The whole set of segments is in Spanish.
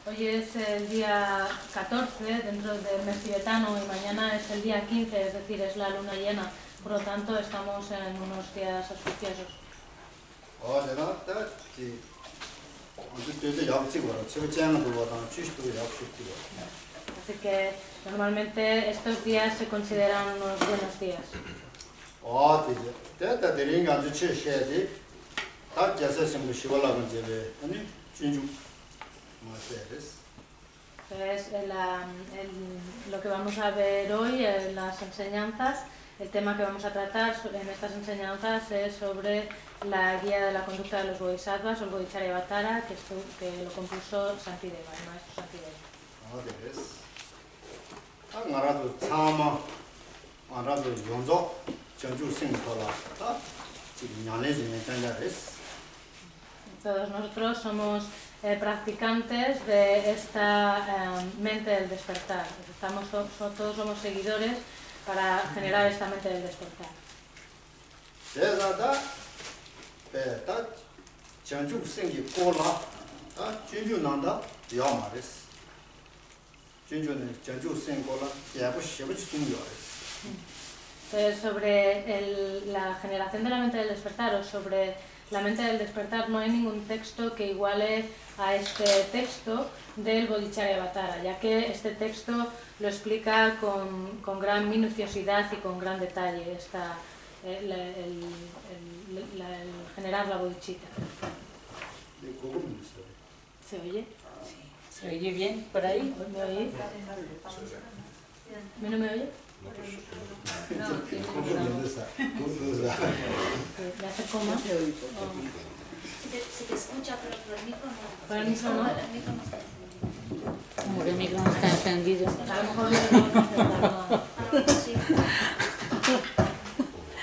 Hoy es el día 14 dentro del mes tibetano y mañana es el día 15, es decir, es la luna llena. Por lo tanto, estamos en unos días auspiciosos. Así que normalmente estos días se consideran unos buenos días. Entonces, lo que vamos a ver hoy en las enseñanzas, el tema que vamos a tratar en estas enseñanzas es sobre la guía de la conducta de los bodhisattvas, o el Bodhicharyavatara, que lo compuso Shantideva, el maestro Shantideva. Todos nosotros somos practicantes de esta mente del despertar. Todos somos seguidores para generar esta mente del despertar. Entonces, sobre la generación de la mente del despertar, o sobre la mente del despertar, no hay ningún texto que iguale a este texto del Bodhicharyavatara, ya que este texto lo explica con gran minuciosidad y con gran detalle el generar la bodhicitta. ¿Se oye? Sí. ¿Se oye bien por ahí? ¿Me oye? ¿A mí no me oye? No, ¿Me acerco más? Se te escucha, pero por el micro no. ¿Por el micro no? El micro no está encendido. Como que el micro no está encendido. A lo mejor no Sí.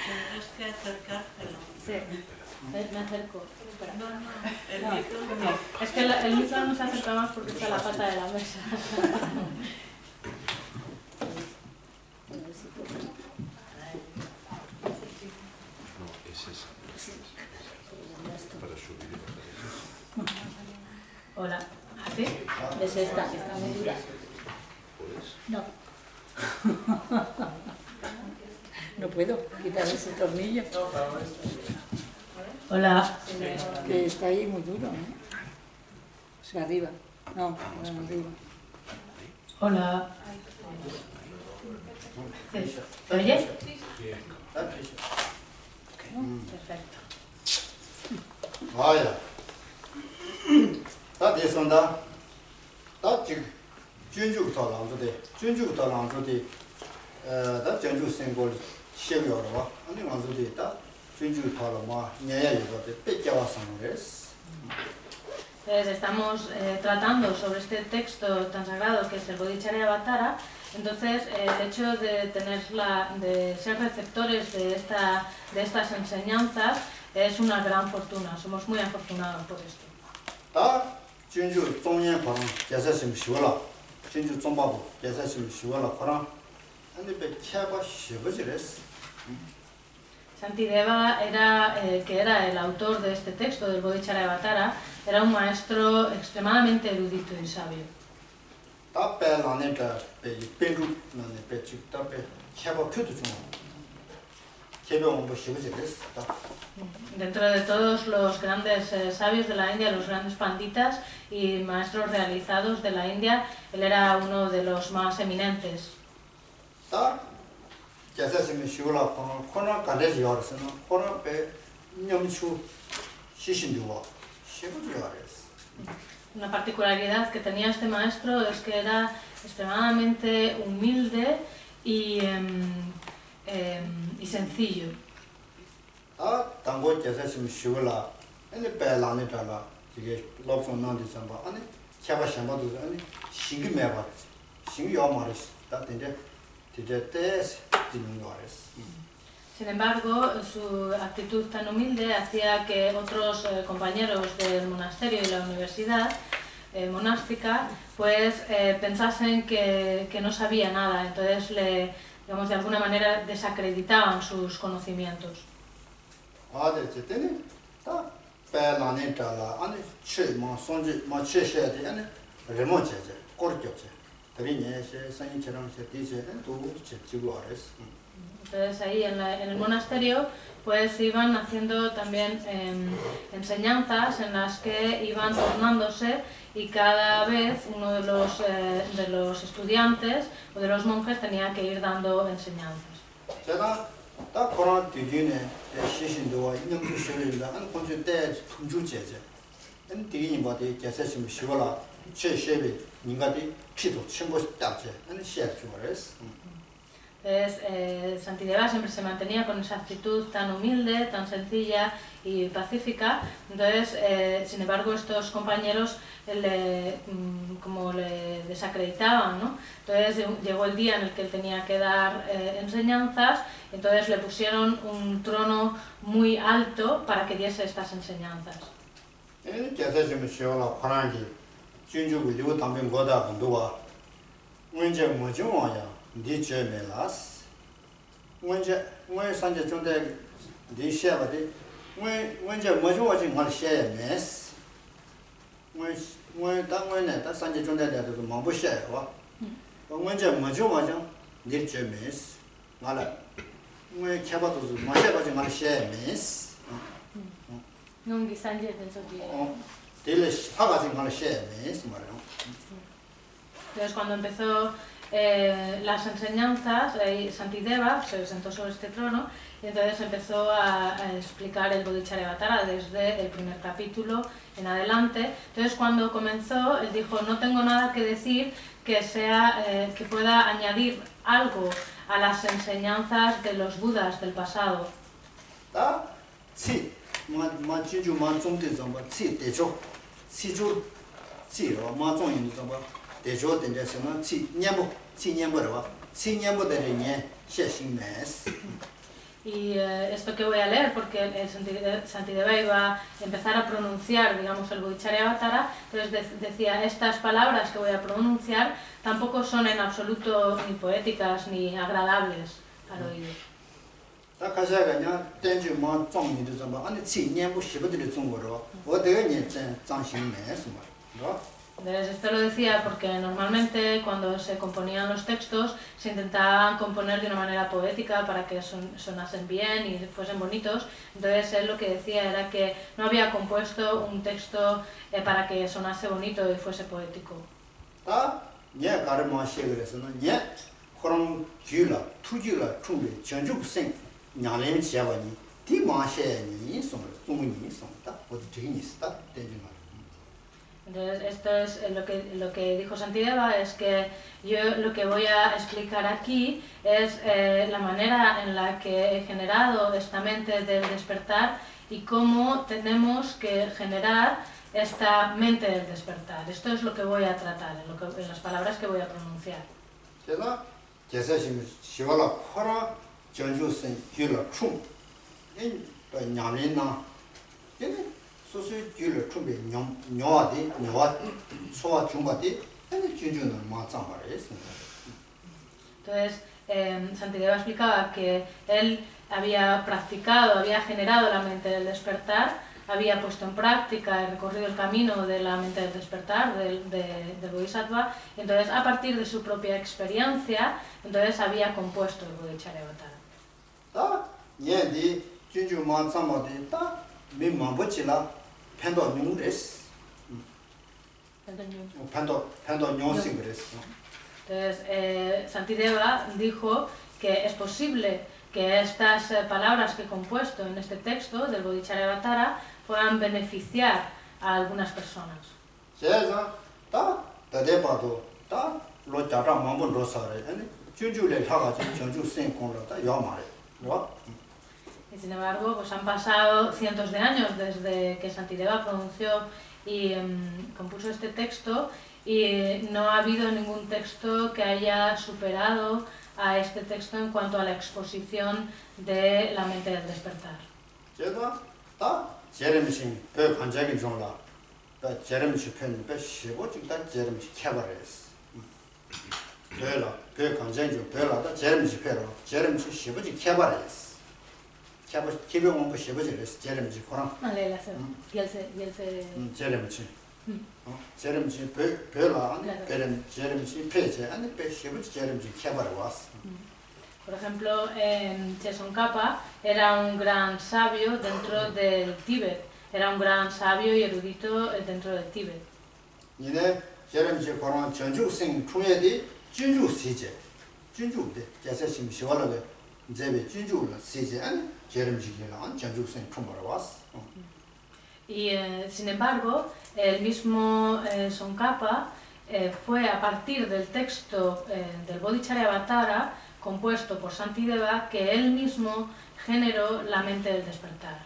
Tienes que acercártelo. Sí, me acerco. No, el micro no. Es que el micro no se acerca más porque está a la pata de la mesa. Hola. ¿Así? Es esta, está muy dura. No. No puedo quitar ese tornillo. Hola. Que está ahí muy duro, ¿no? O sea, arriba. No, arriba. Hola. ¿Sí? ¿Se oye? Perfecto. Vaya. Da de sonda. Da ji junju ta lang de. Junju ta lang de. Da junju symbol xie yo de wa. Ani lang de da junju ta la ma nya yo de pe jia wa san res. Entonces, estamos tratando sobre este texto tan sagrado que es el Bodhicharyavatara. Entonces, el hecho de de ser receptores de estas enseñanzas es una gran fortuna. Somos muy afortunados por esto. Da junju zongyan parang jia sim xiu la. Junju zongba bu jia sim xiu la parang. Ani pe kya ba xie bu ji res. Shantideva, que era el autor de este texto del Bodhicharyavatara, era un maestro extremadamente erudito y sabio. Dentro de todos los grandes sabios de la India, los grandes panditas y maestros realizados de la India, él era uno de los más eminentes. Una particularidad que tenía este maestro es que era extremadamente humilde y sencillo. Sin embargo, su actitud tan humilde hacía que otros compañeros del monasterio y la universidad monástica pues pensasen que no sabía nada, entonces digamos, de alguna manera desacreditaban sus conocimientos. remocheje, corchoche. Teriñe, sanyicherang, dice, tú, chiguares. Entonces ahí en el monasterio pues iban haciendo también enseñanzas en las que iban tornándose y cada vez uno de los estudiantes o de los monjes tenía que ir dando enseñanzas. Entonces, Santideva siempre se mantenía con esa actitud tan humilde, tan sencilla y pacífica. Entonces, sin embargo, estos compañeros como le desacreditaban, ¿no? Entonces llegó el día en el que él tenía que dar enseñanzas, entonces le pusieron un trono muy alto para que diese estas enseñanzas. Dice melas, when Sanja Junde, the Shabbat, when Mojo was share mess, when that Sanja Junde that the Mambo share, but when Mojo was dice mess, Mala, when Kabato, Masha was share mess. Non di Sanja penso che... Delish Pagazing on share mess, Entonces cuando empezó las enseñanzas, Santideva se sentó sobre este trono y entonces empezó a explicar el Bodhicharyavatara desde el primer capítulo en adelante. Entonces cuando comenzó, él dijo, no tengo nada que decir que pueda añadir algo a las enseñanzas de los Budas del pasado. Sí, y esto que voy a leer, porque Santideva iba a empezar a pronunciar, digamos, el Bodhicharyavatara, entonces decía, estas palabras que voy a pronunciar tampoco son en absoluto ni poéticas ni agradables al oído. Entonces, esto lo decía porque normalmente cuando se componían los textos se intentaban componer de una manera poética para que sonasen bien y fuesen bonitos. Entonces él lo que decía era que no había compuesto un texto para que sonase bonito y fuese poético. Entonces, esto es lo que dijo Santideva, es que yo lo que voy a explicar aquí es la manera en la que he generado esta mente del despertar y cómo tenemos que generar esta mente del despertar. Esto es lo que voy a tratar, en las palabras que voy a pronunciar. Entonces, Santideva explicaba que él había practicado, había generado la mente del despertar, había puesto en práctica y recorrido el camino de la mente del despertar, del Bodhisattva, y entonces a partir de su propia experiencia, entonces había compuesto el Bodhicharyavatara. Entonces, Santideva dijo que es posible que estas palabras que he compuesto en este texto del Bodhicharyavatara puedan beneficiar a algunas personas. Y sin embargo, pues han pasado cientos de años desde que Santideva pronunció y compuso este texto y no ha habido ningún texto que haya superado a este texto en cuanto a la exposición de la mente del despertar. 제름지 별라 아니 베름 제름지 페제 아니 베 시부지 제름지 캐바로 왔어. Por ejemplo, Tsongkhapa era un gran sabio dentro del Tíbet, era un gran sabio y erudito dentro del Tíbet. 얘네 제름지 그런 전주생 풍예디 진주 세제 진주데 자세심 시월하게 제베 진주를 세제 아니 제름지기랑 전주생 풍바로 왔어. Y sin embargo, el mismo Tsongkhapa fue a partir del texto del Bodhicharyavatara compuesto por Shantideva que él mismo generó la mente del despertar.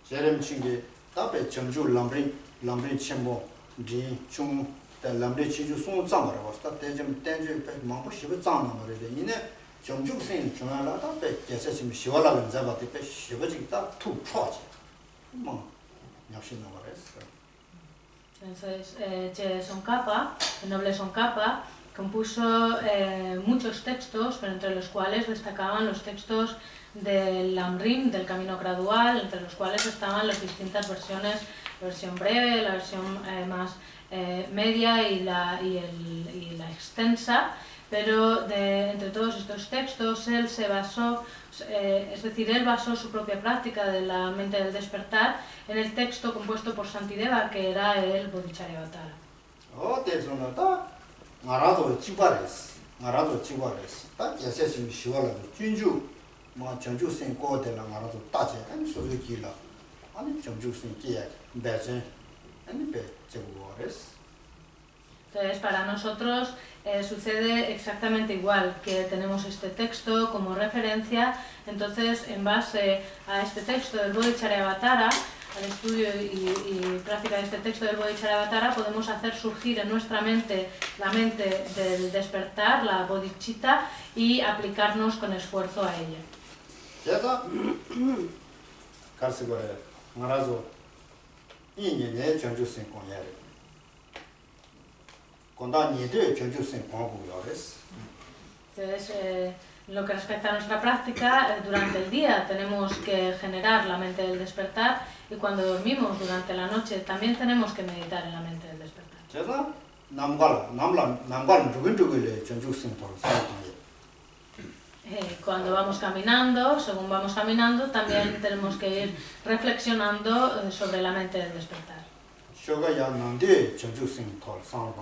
제름친게 답에 전주 람브린 쳔보 디중 람브린 치주 송 장마로 왔다 대점 땡주 망부 시부 장마로데 이네 정주생 중앙라 답에 계세심 시월라는 잡아데 배 시부지다 투 프로지 뭐 역시 나와랬어. Entonces, Tsongkhapa, el noble Tsongkhapa, compuso muchos textos, pero entre los cuales destacaban los textos del Lamrim, del camino gradual, entre los cuales estaban las distintas versiones, la versión breve, la versión más media y la extensa, pero entre todos estos textos él se basó, es decir, él basó su propia práctica de la mente del despertar en el texto compuesto por Shantideva, que era el Bodhicharyavatara. 대선하다 나라도 지발했어. 딱 예세심 시월라도 진주 뭐 전주생 고대라 나라도 따제 아니 소리기라 아니 전주생 기야 배전 아니 배 제고레스. Entonces, para nosotros sucede exactamente igual, que tenemos este texto como referencia. Entonces, en base a este texto del Bodhicharyavatara, al estudio y práctica de este texto del Bodhicharyavatara, podemos hacer surgir en nuestra mente la mente del despertar, la bodhicitta, y aplicarnos con esfuerzo a ella. 제가 가르치고 말아서 2년에 전주생 공야를 건다 니들 전주생 공부요레스. Entonces, en lo que respecta a nuestra práctica, durante el día tenemos que generar la mente del despertar y cuando dormimos durante la noche también tenemos que meditar en la mente del despertar. 제가 남관 두근두근에 전주생 돌아서 Cuando vamos caminando, según vamos caminando, también tenemos que ir reflexionando sobre la mente del despertar. 쇼가야 난데 전주생 돌아서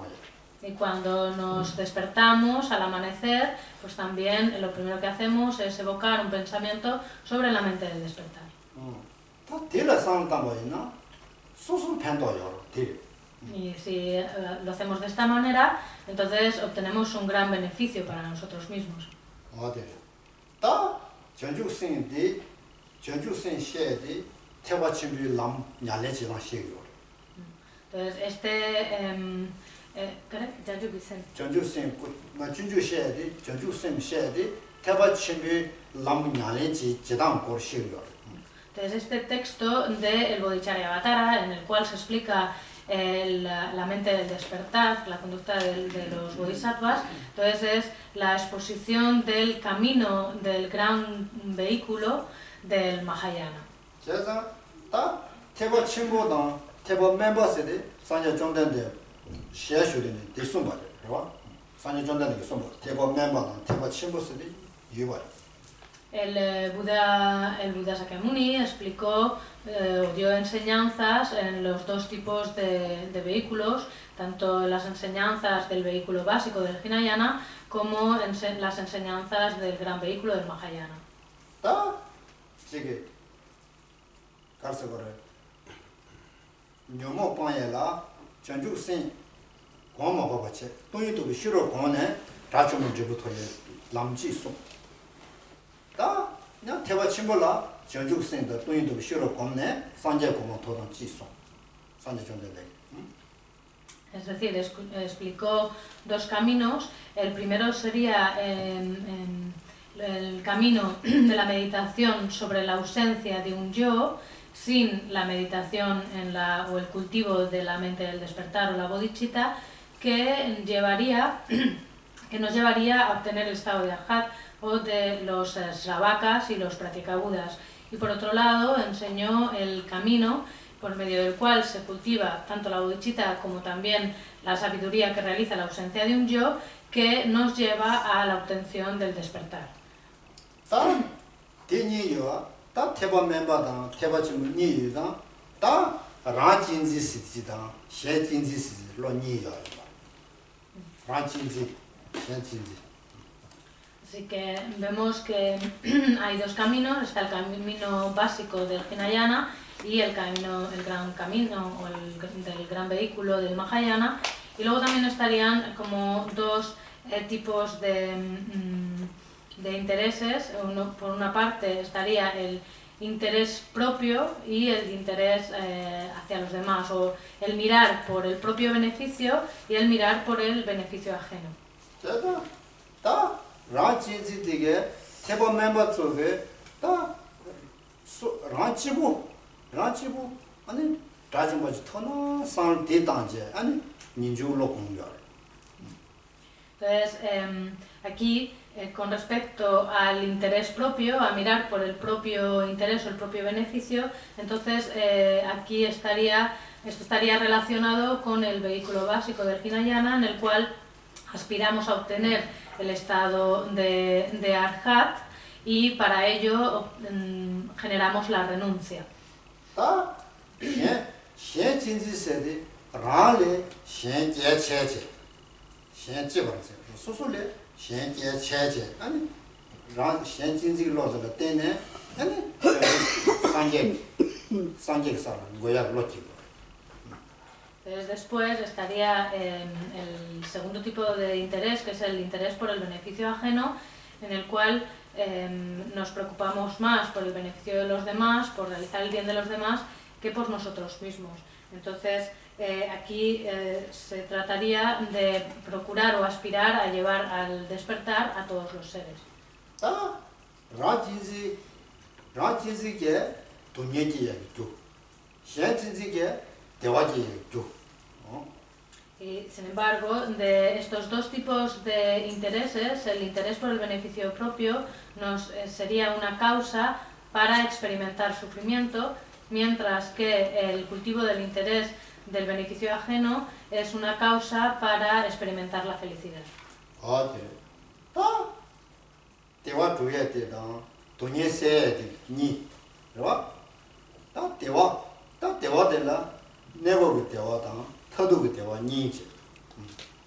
Y cuando nos despertamos al amanecer, pues también lo primero que hacemos es evocar un pensamiento sobre la mente del despertar. Y si lo hacemos de esta manera, entonces obtenemos un gran beneficio para nosotros mismos. Entonces, Entonces este texto del Bodhicharyavatara, en el cual se explica la mente del despertar, la conducta de los bodhisattvas, entonces es la exposición del camino del gran vehículo del Mahayana. El Buda Sakyamuni explicó o dio enseñanzas en los dos tipos de vehículos, tanto las enseñanzas del vehículo básico del Hinayana como las enseñanzas del gran vehículo del Mahayana. Es decir, explicó dos caminos. El primero sería el camino de la meditación sobre la ausencia de un yo, sin la meditación o el cultivo de la mente del despertar o la bodhicitta, que nos llevaría a obtener el estado de arhat o de los sravakas y los pratikabudas. Y por otro lado enseñó el camino por medio del cual se cultiva tanto la bodhicitta como también la sabiduría que realiza la ausencia de un yo, que nos lleva a la obtención del despertar. 다 대니요와 다 태바 멤버다 태바 좀 니유다 다 라진지 시티다 셰진지 시티 로니요 라진지 셰진지. Así que vemos que hay dos caminos, está el camino básico del Hinayana y el gran camino o del gran vehículo del Mahayana, y luego también estarían como dos tipos de intereses. Por una parte estaría el interés propio y el interés hacia los demás, o el mirar por el propio beneficio y el mirar por el beneficio ajeno. 라진지 되게 태바 멤버 쪽에 다 라치부 아니 라진 뭐지 터나 산 대단제 아니 민주로 공격. Entonces, aquí, con respecto al interés propio, a mirar por el propio interés o el propio beneficio, entonces aquí esto estaría relacionado con el vehículo básico del Hinayana, en el cual aspiramos a obtener el estado de Arhat, y para ello generamos la renuncia. Entonces, después estaría el segundo tipo de interés, que es el interés por el beneficio ajeno, en el cual nos preocupamos más por el beneficio de los demás, por realizar el bien de los demás, que por nosotros mismos. Entonces, aquí se trataría de procurar o aspirar a llevar al despertar a todos los seres. Y sin embargo, de estos dos tipos de intereses, el interés por el beneficio propio sería una causa para experimentar sufrimiento, mientras que el cultivo del interés del beneficio ajeno es una causa para experimentar la felicidad.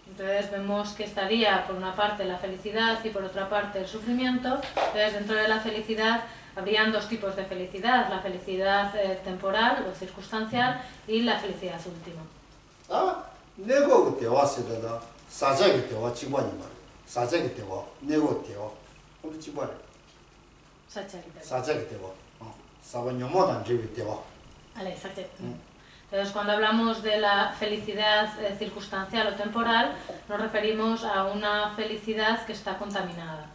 Entonces vemos que estaría por una parte la felicidad y por otra parte el sufrimiento. Entonces, dentro de la felicidad habrían dos tipos de felicidad: la felicidad temporal o circunstancial y la felicidad última. Entonces, cuando hablamos de la felicidad circunstancial o temporal, nos referimos a una felicidad que está contaminada.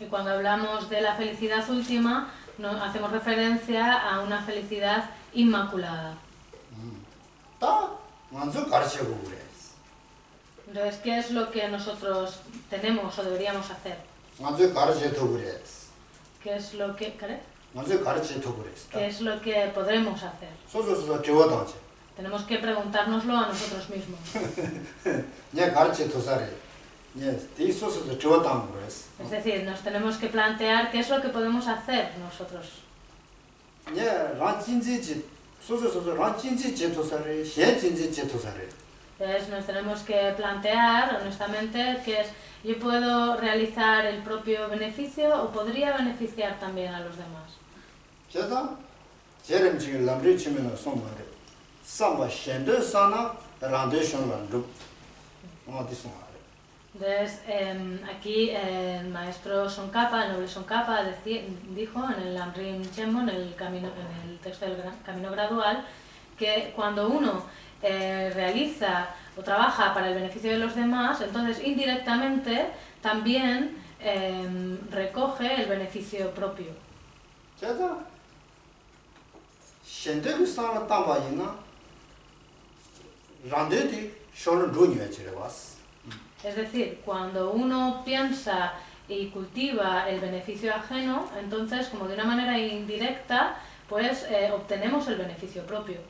Y cuando hablamos de la felicidad última, hacemos referencia a una felicidad inmaculada. Entonces, ¿qué es lo que nosotros tenemos o deberíamos hacer? ¿Qué es lo que, ¿qué es lo que podremos hacer? Tenemos que preguntárnoslo a nosotros mismos. Es decir, nos tenemos que plantear qué es lo que podemos hacer nosotros. Entonces nos tenemos que plantear honestamente que es: yo puedo realizar el propio beneficio o podría beneficiar también a los demás. Entonces, aquí el maestro Tsongkhapa, el noble Tsongkhapa, dijo en el Lamrim Chenmo, en el texto del Camino Gradual, que cuando uno realiza o trabaja para el beneficio de los demás, entonces indirectamente también recoge el beneficio propio. Es decir, cuando uno piensa y cultiva el beneficio ajeno, entonces, como de una manera indirecta, pues obtenemos el beneficio propio.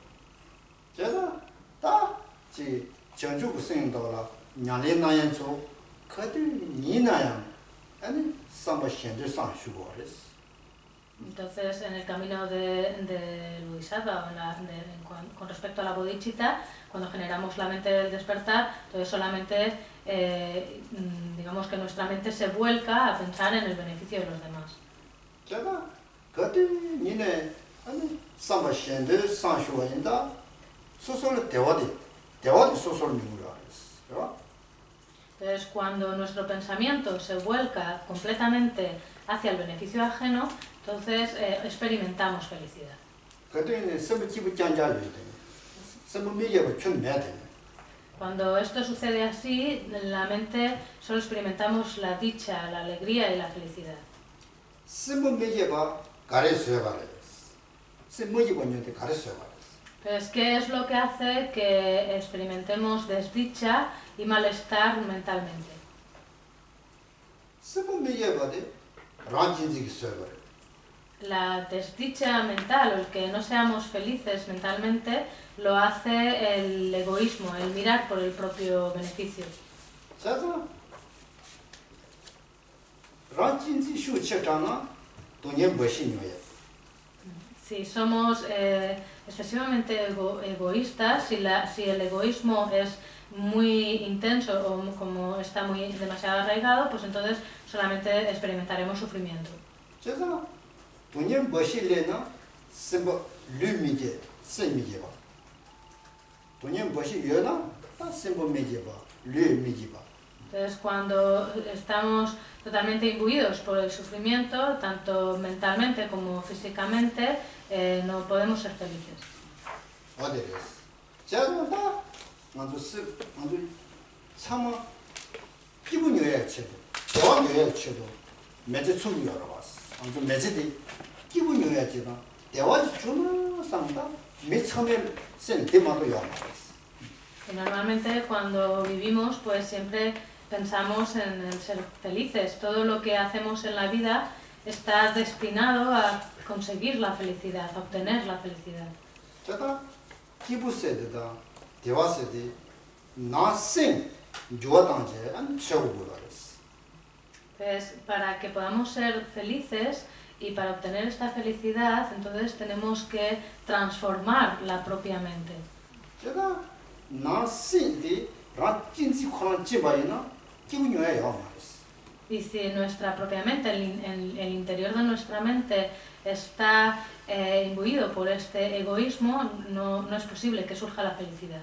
그래서 다 지 전주구 생도라 냐레나연소 그들 니나양 아니 삼바 현재 상슈고레스. Entonces, en el camino del Bodhisattva, con respecto a la bodhicitta, cuando generamos la mente del despertar, entonces solamente, digamos que nuestra mente se vuelca a pensar en el beneficio de los demás. 제가 그들 니네 아니 삼바 현재 상슈고인다 소설 대화디 소설 미무라스. Entonces, cuando nuestro pensamiento se vuelca completamente hacia el beneficio ajeno, entonces experimentamos felicidad. Cuando esto sucede así, en la mente solo experimentamos la dicha, la alegría y la felicidad. Entonces, ¿qué es lo que hace que experimentemos desdicha y malestar mentalmente? La desdicha mental, o el que no seamos felices mentalmente, lo hace el egoísmo, el mirar por el propio beneficio. Si somos excesivamente egoístas, si el egoísmo es muy intenso o como está demasiado arraigado, pues entonces solamente experimentaremos sufrimiento. Entonces, cuando estamos totalmente imbuidos por el sufrimiento, tanto mentalmente como físicamente, no podemos ser felices. Y normalmente cuando vivimos, pues siempre pensamos en el ser felices. Todo lo que hacemos en la vida está destinado a conseguir la felicidad, a obtener la felicidad. Entonces, para que podamos ser felices y para obtener esta felicidad, entonces tenemos que transformar la propia mente. Y si nuestra propia mente, el interior de nuestra mente está imbuido por este egoísmo, no es posible que surja la felicidad.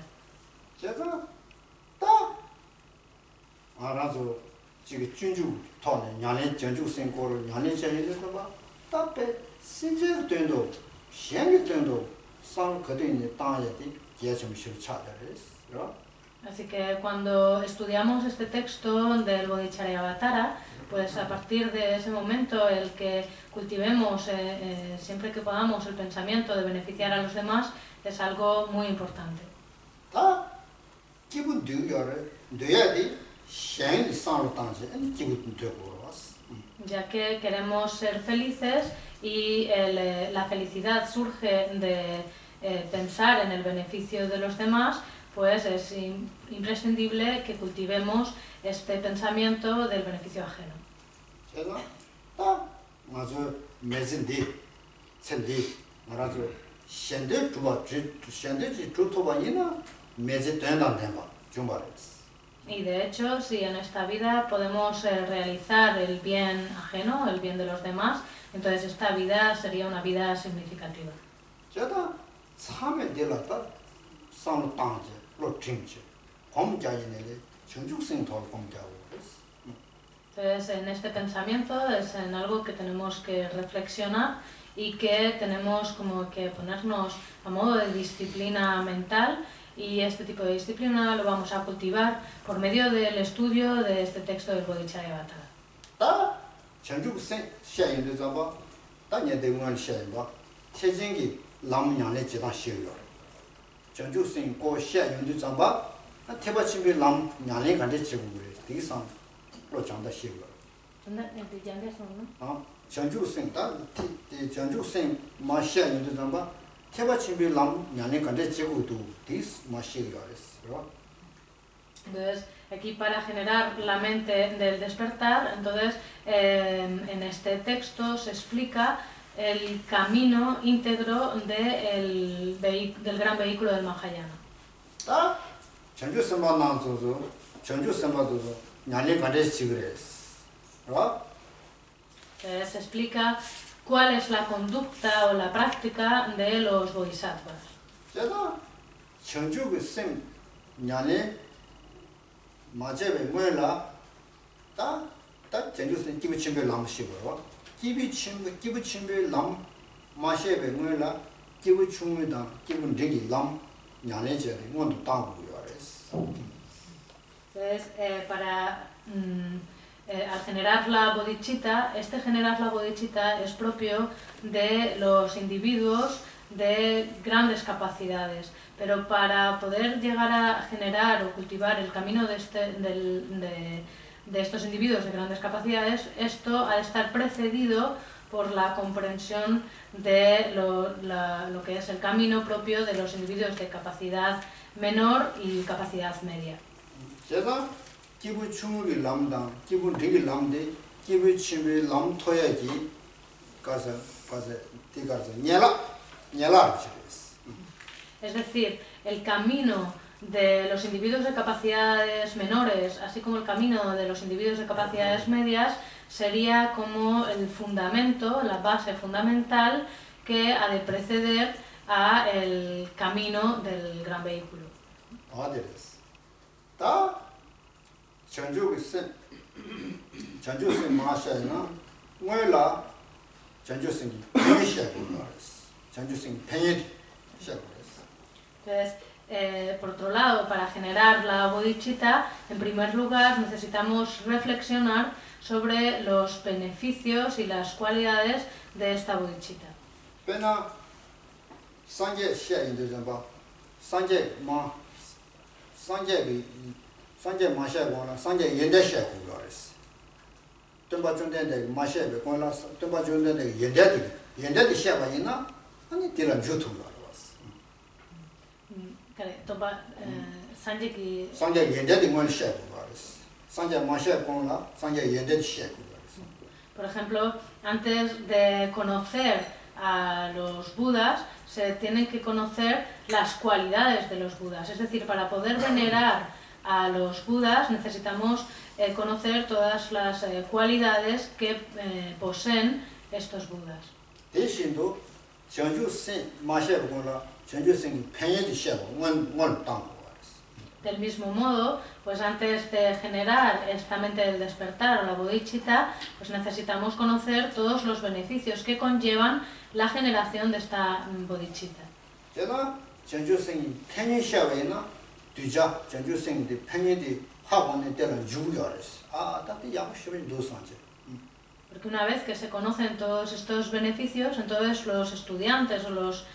Así que cuando estudiamos este texto del Bodhicharyavatara, pues a partir de ese momento el que cultivemos siempre que podamos el pensamiento de beneficiar a los demás es algo muy importante. Ya que queremos ser felices y la felicidad surge de pensar en el beneficio de los demás, pues es imprescindible que cultivemos este pensamiento del beneficio ajeno. Y de hecho, si en esta vida podemos realizar el bien ajeno, el bien de los demás, entonces esta vida sería una vida significativa. Entonces, en este pensamiento es en algo que tenemos que reflexionar y que tenemos como que ponernos a modo de disciplina mental, y este tipo de disciplina lo vamos a cultivar por medio del estudio de este texto del Bodhicharyavatara. 전주생 다 전주생 마시아인도 좀 제가 집에 남 년에 간데 지고도 디스 마시아였어. Entonces, aquí para generar la mente del despertar, entonces en este texto se explica el camino íntegro del gran vehículo del Mahayana. 아, 전주 선반나도 전주 선반도 년에 간데 지그랬어. Se explica cuál es la conducta o la práctica de los bodhisattvas. 제가 전주 생 년에 맞아বে 뭐라 다 전주생 기부 침배 남시고 기부 침배 남 마셔বে 뭐라 기부 충미다 기부 되기 남 년에 제가 뭐도 따고요 그랬어. Entonces, al generar la bodhicitta, generar la bodhicitta es propio de los individuos de grandes capacidades, pero para poder llegar a generar o cultivar el camino de estos individuos de grandes capacidades, esto ha de estar precedido por la comprensión de lo que es el camino propio de los individuos de capacidad menor y capacidad media. 기부 충분히 남당 기부 되게 남데 기부 침에 남토야지 가서 뒤가서 녀라 Es decir, el camino de los individuos de capacidades menores, así como el camino de los individuos de capacidades medias, sería como el fundamento, la base fundamental que ha de preceder a el camino del gran vehículo. 전주생 마셔나 뭐라 전주생이 pensi하고 전주생 pen이 시작했어. Entonces, por otro lado, para generar la bodhicitta, en primer lugar necesitamos reflexionar sobre los beneficios y las cualidades de esta bodhicitta. Pena sanje 시작인데 좀 봐. sanje 마셔고나 sanje 연대 시작하고 그랬어. 덤바 준대데 마셔고 거나 덤바 준대데 연대도 시작하니나 아니 딜은 주투가 알았어. sanje 연대도 뭘 시작하고 그랬어. sanje 마셔고나 sanje 연대도 시작하고 그랬어. Por ejemplo, antes de conocer a los budas, se tienen que conocer las cualidades de los budas. Es decir, para poder venerar a los budas necesitamos conocer todas las cualidades que poseen estos budas. 대신도 전주생 마셔보거나 전주생이 pen이 시작하고 원 땅. Del mismo modo, pues antes de generar esta mente del despertar o la bodhicitta, pues necesitamos conocer todos los beneficios que conllevan la generación de esta bodhicitta. 제가 전주생이 pen이 시작하나 뒤자 전주생이 pen이 학원에 때는 죽여 그랬어. 다들 약속이 도서한테. Porque una vez que se conocen todos estos beneficios, entonces los estudiantes o los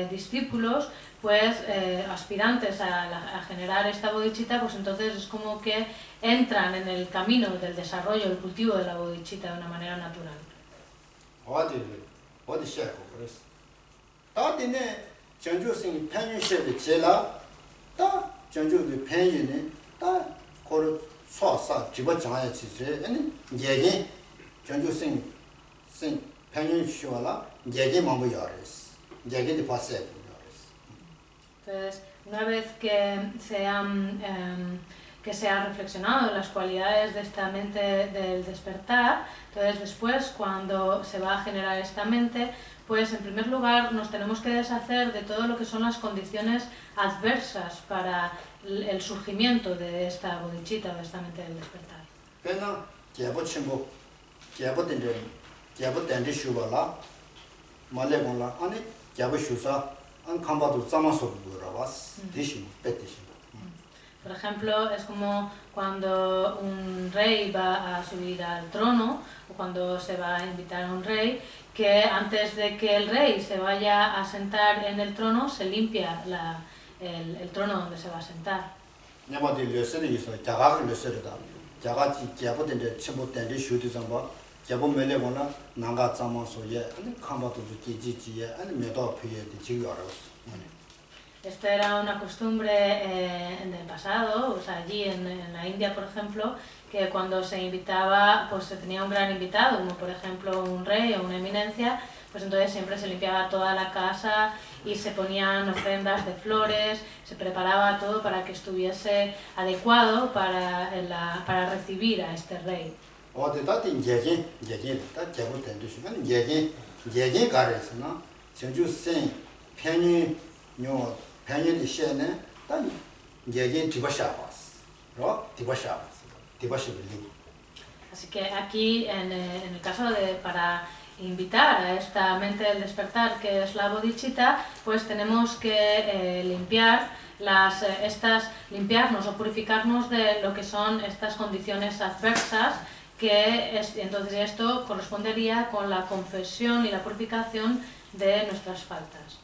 discípulos, pues aspirantes a generar esta bodhicitta, pues entonces es como que entran en el camino del desarrollo, el cultivo de la bodhicitta de una manera natural. 어디 시작하고 그랬어. 다들네 전주생이 pen이 제라 다 전주의 pen이네 다 거를 소화사 집어장아야 지제 아니 얘기 전주생 pen이 쉬어라 얘기 뭐뭐 열었어. 얘기도 봤어요. Entonces, una vez que se ha reflexionado en las cualidades de esta mente del despertar, entonces después, cuando se va a generar esta mente, pues en primer lugar nos tenemos que deshacer de todo lo que son las condiciones adversas para el surgimiento de esta bodhicitta o de esta mente del despertar. 그러나 개보된데 쉬어라 말레본라 아니 개보슈사 안 감바도 자마서 물어봤어. 대신 뺏듯이. Por ejemplo, es como cuando un rey va a subir al trono o cuando se va a invitar a un rey, que antes de que el rey se vaya a sentar en el trono, se limpia el trono donde se va a sentar. 자가지 개보된데 첨부된데 슈드선바 개보 매래거나 나가 자마소에 아니 칸바도 지지지에 아니 메도 피에데 지금 알았어. Esto era una costumbre del pasado, o sea, allí en la India, por ejemplo, que cuando se invitaba, pues se tenía un gran invitado, como por ejemplo un rey o una eminencia, pues entonces siempre se limpiaba toda la casa y se ponían ofrendas de flores, se preparaba todo para que estuviese adecuado para recibir a este rey. Así que aquí, en el caso para invitar a esta mente del despertar, que es la bodhicitta, pues tenemos que limpiarnos o purificarnos de lo que son estas condiciones adversas, entonces esto correspondería con la confesión y la purificación de nuestras faltas.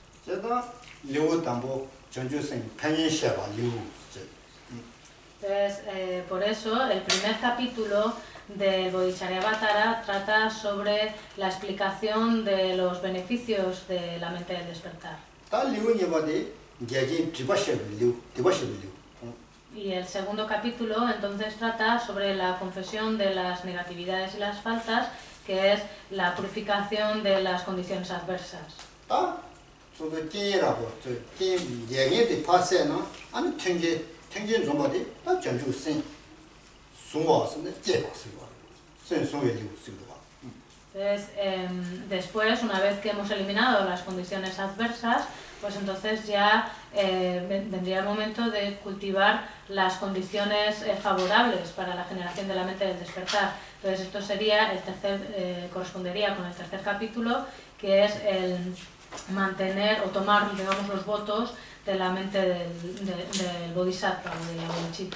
Entonces, por eso, el primer capítulo del Bodhicharyavatara trata sobre la explicación de los beneficios de la mente del despertar. Y el segundo capítulo entonces trata sobre la confesión de las negatividades y las faltas, que es la purificación de las condiciones adversas. Entonces, después, una vez que hemos eliminado las condiciones adversas, pues entonces ya vendría el momento de cultivar las condiciones favorables para la generación de la mente del despertar. Entonces esto sería correspondería con el tercer capítulo, que es el mantener o tomar, digamos, los votos de la mente del bodhisattva o de la bodhicitta.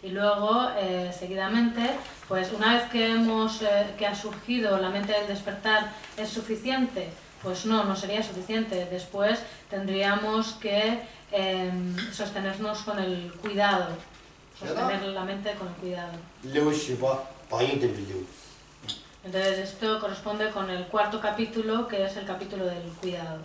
Y luego, seguidamente, pues una vez que ha surgido la mente del despertar, ¿es suficiente? Pues no sería suficiente. Después tendríamos que sostenernos con el cuidado, sostener la mente con el cuidado. Entonces esto corresponde con el cuarto capítulo, que es el capítulo del cuidado.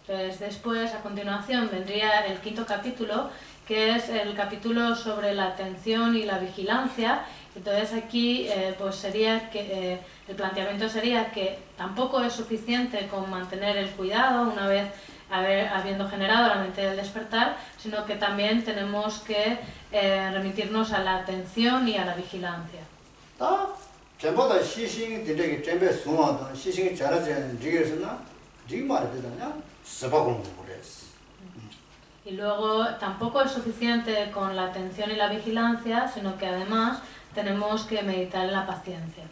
Entonces después, a continuación, vendría el quinto capítulo, que es el capítulo sobre la atención y la vigilancia. Entonces aquí pues sería que el planteamiento sería que tampoco es suficiente con mantener el cuidado una vez habiendo generado la mente del despertar, sino que también tenemos que remitirnos a la atención y a la vigilancia. Y luego tampoco es suficiente con la atención y la vigilancia, sino que además tenemos que meditar en la paciencia.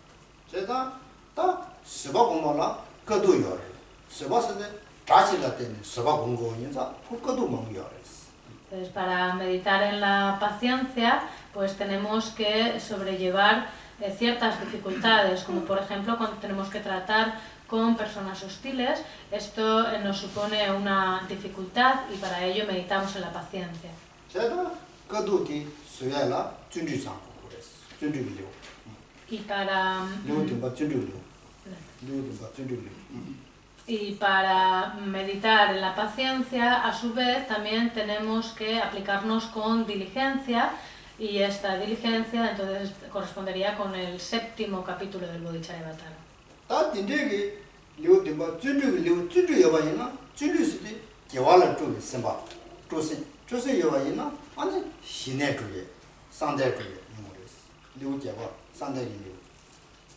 Entonces, para meditar en la paciencia, pues tenemos que sobrellevar ciertas dificultades, como por ejemplo cuando tenemos que tratar con personas hostiles. Esto nos supone una dificultad y para ello meditamos en la paciencia. Y para meditar en la paciencia, a su vez, también tenemos que aplicarnos con diligencia, y esta diligencia entonces correspondería con el séptimo capítulo del Bodhicharyavatara.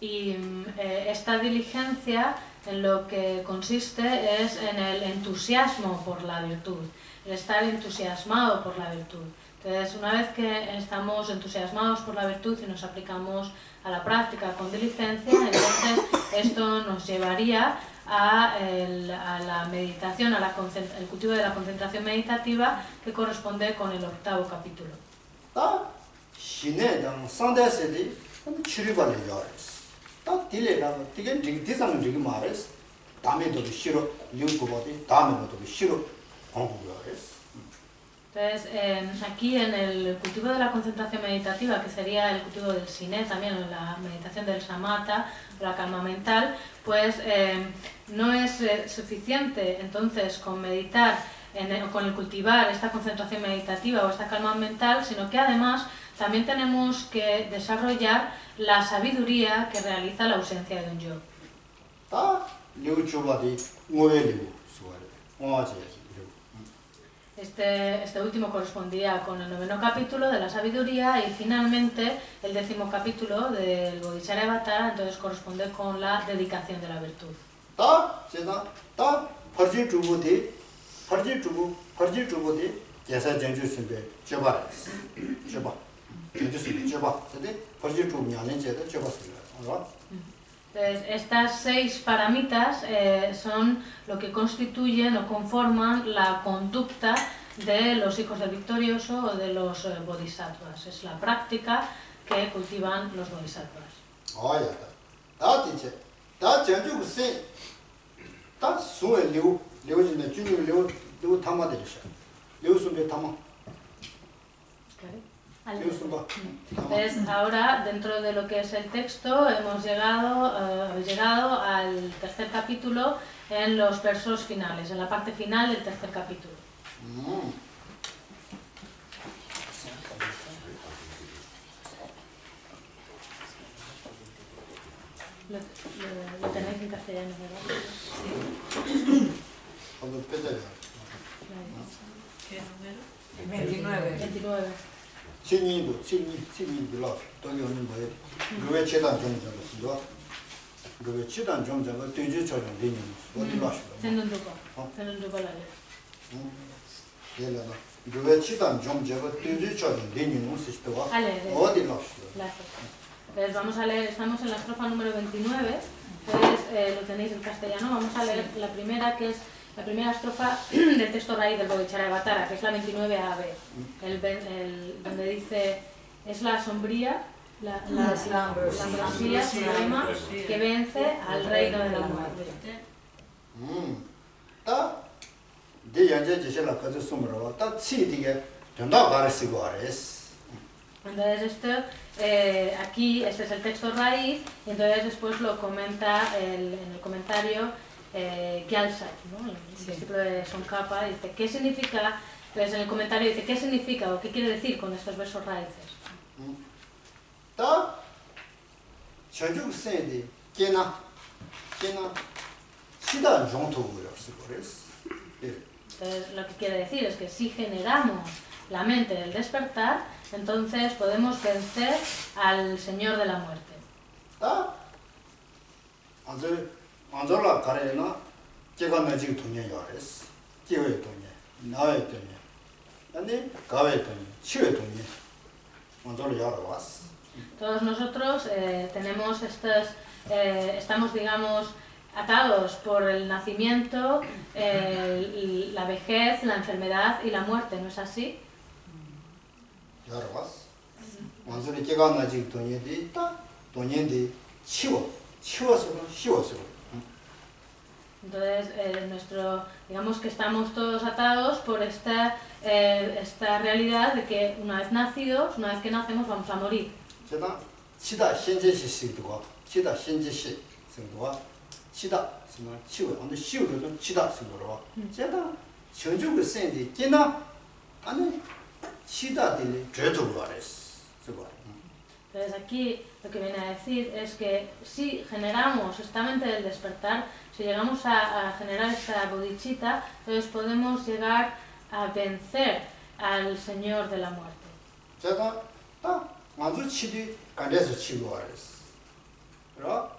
Y esta diligencia en lo que consiste es en el entusiasmo por la virtud, el estar entusiasmado por la virtud. Entonces, una vez que estamos entusiasmados por la virtud y nos aplicamos a la práctica con diligencia, entonces esto nos llevaría a la meditación, el cultivo de la concentración meditativa que corresponde con el 8º capítulo. 다 신내당 상대세디 치료발이 요레스 다 딜레랑 되게 디자인 되게 말레스 다음에도 싫어 연구보디 다음에도 싫어 공부 요레스. Entonces, aquí en el cultivo de la concentración meditativa, que sería el cultivo del siné, también en la meditación del samatha, la calma mental, pues no es suficiente entonces con meditar, con el cultivar esta concentración meditativa o esta calma mental, sino que además también tenemos que desarrollar la sabiduría que realiza la ausencia de un yo. Este último correspondía con el 9º capítulo de la sabiduría y finalmente el 10º capítulo del Bodhisattva, entonces corresponde con la dedicación de la virtud. Entonces, estas 6 paramitas son lo que constituyen o conforman la conducta de los hijos del victorioso o de los bodhisattvas. Es la práctica que cultivan los bodhisattvas. Entonces, ahora, dentro de lo que es el texto, hemos llegado al 3er capítulo en los versos finales, en la parte final del 3er capítulo. Lo tenéis en castellano, ¿verdad? Sí. ¿Qué número? 29. 29. 친이도 친이도 동요는 뭐예요? 그왜 재단 정정을 그왜 재단 정정을 뒤주처럼 되는 어디 가시고? Zenunduko la ley. 얘라나 그왜 재단 정정을 뒤주처럼 되는 것이도 어디 가시고? Pues vamos a leer, estamos en la estrofa número 29, entonces lo tenéis en castellano, vamos a leer la primera, que es la primera estrofa del texto raíz del Bodhisattva, que es la 29AB, donde dice, es la sombría, la ambrosía suprema que vence al reino de la muerte. Entonces esto, aquí, este es el texto raíz, y entonces después lo comenta en el comentario Gyaltsab, ¿no? El discípulo de Tsongkhapa, dice, ¿qué significa? Pues en el comentario dice, ¿qué significa o qué quiere decir con estos versos raíces? Entonces lo que quiere decir es que si generamos la mente del despertar, entonces podemos vencer al Señor de la muerte. 안절라 가래나 제가 나지 돈이 요레스 기회 돈이 나의 돈이 아니 가회 돈이 치회 돈이 안절라 여러 왔어. Todos nosotros tenemos estamos, digamos, atados por el nacimiento, la vejez, la enfermedad y la muerte, ¿no es así? 여러 왔어. 안절이 제가 나지 돈이 있다. 돈인데 치워서. Entonces, digamos que estamos todos atados por esta realidad de que una vez nacidos, una vez que nacemos, vamos a morir. 치다 현재시식도가 치다 현재시식도가 치다 정말 치워 근데 치우도 치다 생각으로 제가 전주의 생이 기나 아니 치다들이 죄도 알았어. Entonces aquí lo que viene a decir es que si generamos esta mente del despertar, si llegamos a generar esta bodhicitta, entonces podemos llegar a vencer al Señor de la muerte. 제가 딱 먼저 치디 간데서 치고 알았어. 그럼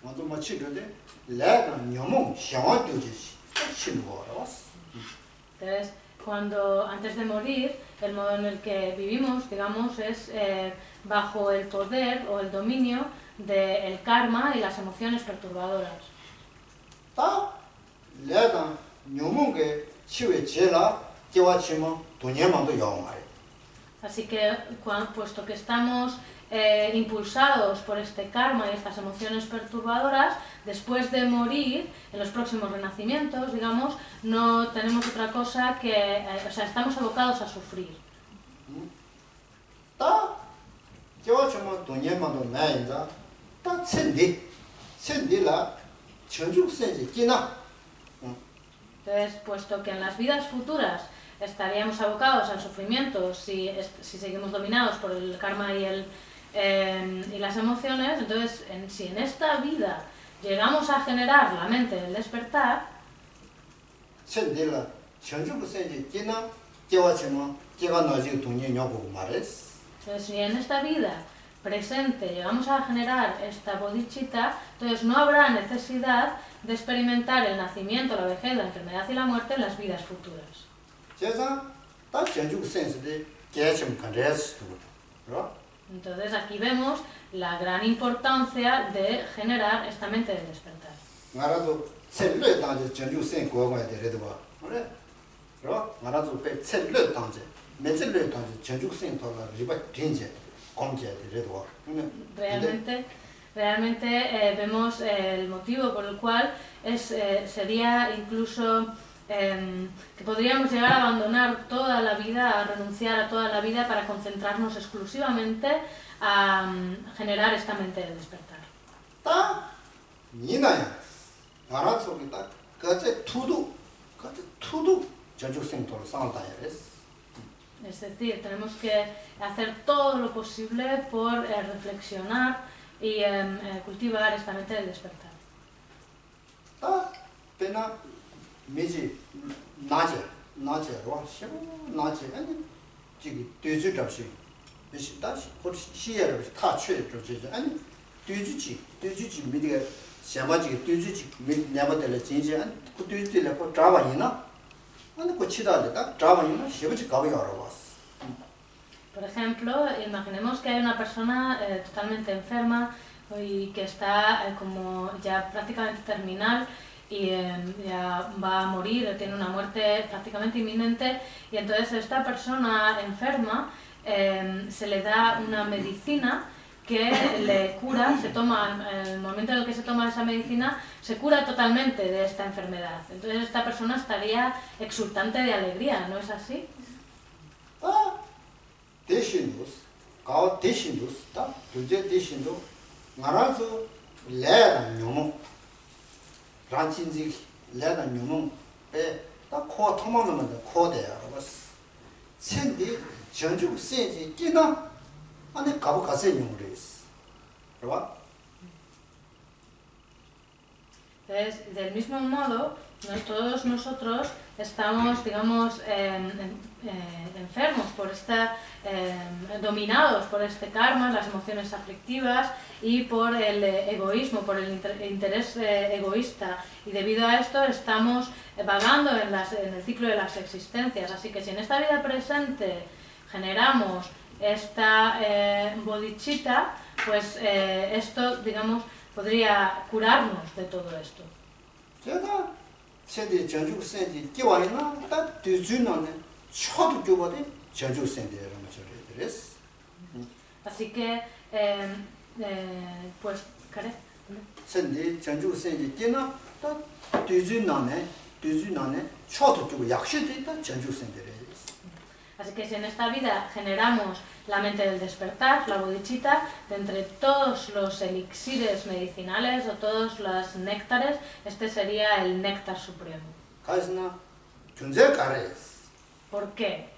먼저 뭐 치는데 내가 너무想되지 치고 알았어. Entonces, antes de morir, el modo en el que vivimos, digamos, es bajo el poder o el dominio del karma y las emociones perturbadoras. 다 내가 녀몽게 치외 제라 개와치면 돈예만도 영화에. Así que, puesto que estamos impulsados por este karma y estas emociones perturbadoras, después de morir, en los próximos renacimientos, digamos, no tenemos otra cosa que, o sea, estamos abocados a sufrir. 다 개와치면 돈예만도 나인자 다 천디라 천죽센지 끼나. Entonces, puesto que en las vidas futuras estaríamos abocados al sufrimiento si seguimos dominados por el karma y las emociones, entonces si en esta vida llegamos a generar la mente del despertar, entonces si en esta vida presente llegamos a generar esta bodhicitta, entonces no habrá necesidad de experimentar el nacimiento, la vejez, la enfermedad y la muerte en las vidas futuras. Entonces aquí vemos la gran importancia de generar esta mente del despertar. Realmente vemos el motivo por el cual sería incluso que podríamos llegar a abandonar toda la vida, a renunciar a toda la vida para concentrarnos exclusivamente a generar esta mente del despertar. Es decir, tenemos que hacer todo lo posible por reflexionar y cultivar esta mente del despertar. 미지 나제로 나제 아니 지기 뒤주 잡시 다시 거기 시야를 다 취해 주지 아니 뒤주지 미디가 샤마지 뒤주지 내버들 진지 아니 그 뒤주를 거 잡아이나 아니 그 치다다 잡아이나 시부지 가봐요. Por ejemplo, imaginemos que hay una persona totalmente enferma y que está como ya prácticamente terminal y ya va a morir, tiene una muerte prácticamente inminente, y entonces a esta persona enferma se le da una medicina que le cura, se toma, en el momento en el que se toma esa medicina, se cura totalmente de esta enfermedad. Entonces esta persona estaría exultante de alegría, ¿no es así? rancin지 내가 녀몽 배다 코 토마는 코대야 버스 천디 전주 세지 끼나 안에 가보 가세 녀물이스 ¿verdad? Entonces, del mismo modo, todos nosotros estamos, digamos, enfermos por dominados por este karma, las emociones aflictivas y por el egoísmo, por el interés egoísta, y debido a esto estamos vagando en el ciclo de las existencias. Así que si en esta vida presente generamos esta bodhicitta, pues esto, digamos, podría curarnos de todo esto. Así que, pues, ¿qué? Así que si en esta vida generamos la mente del despertar, la bodhicitta, de entre todos los elixires medicinales o todos los néctares, este sería el néctar supremo. ¿Por qué?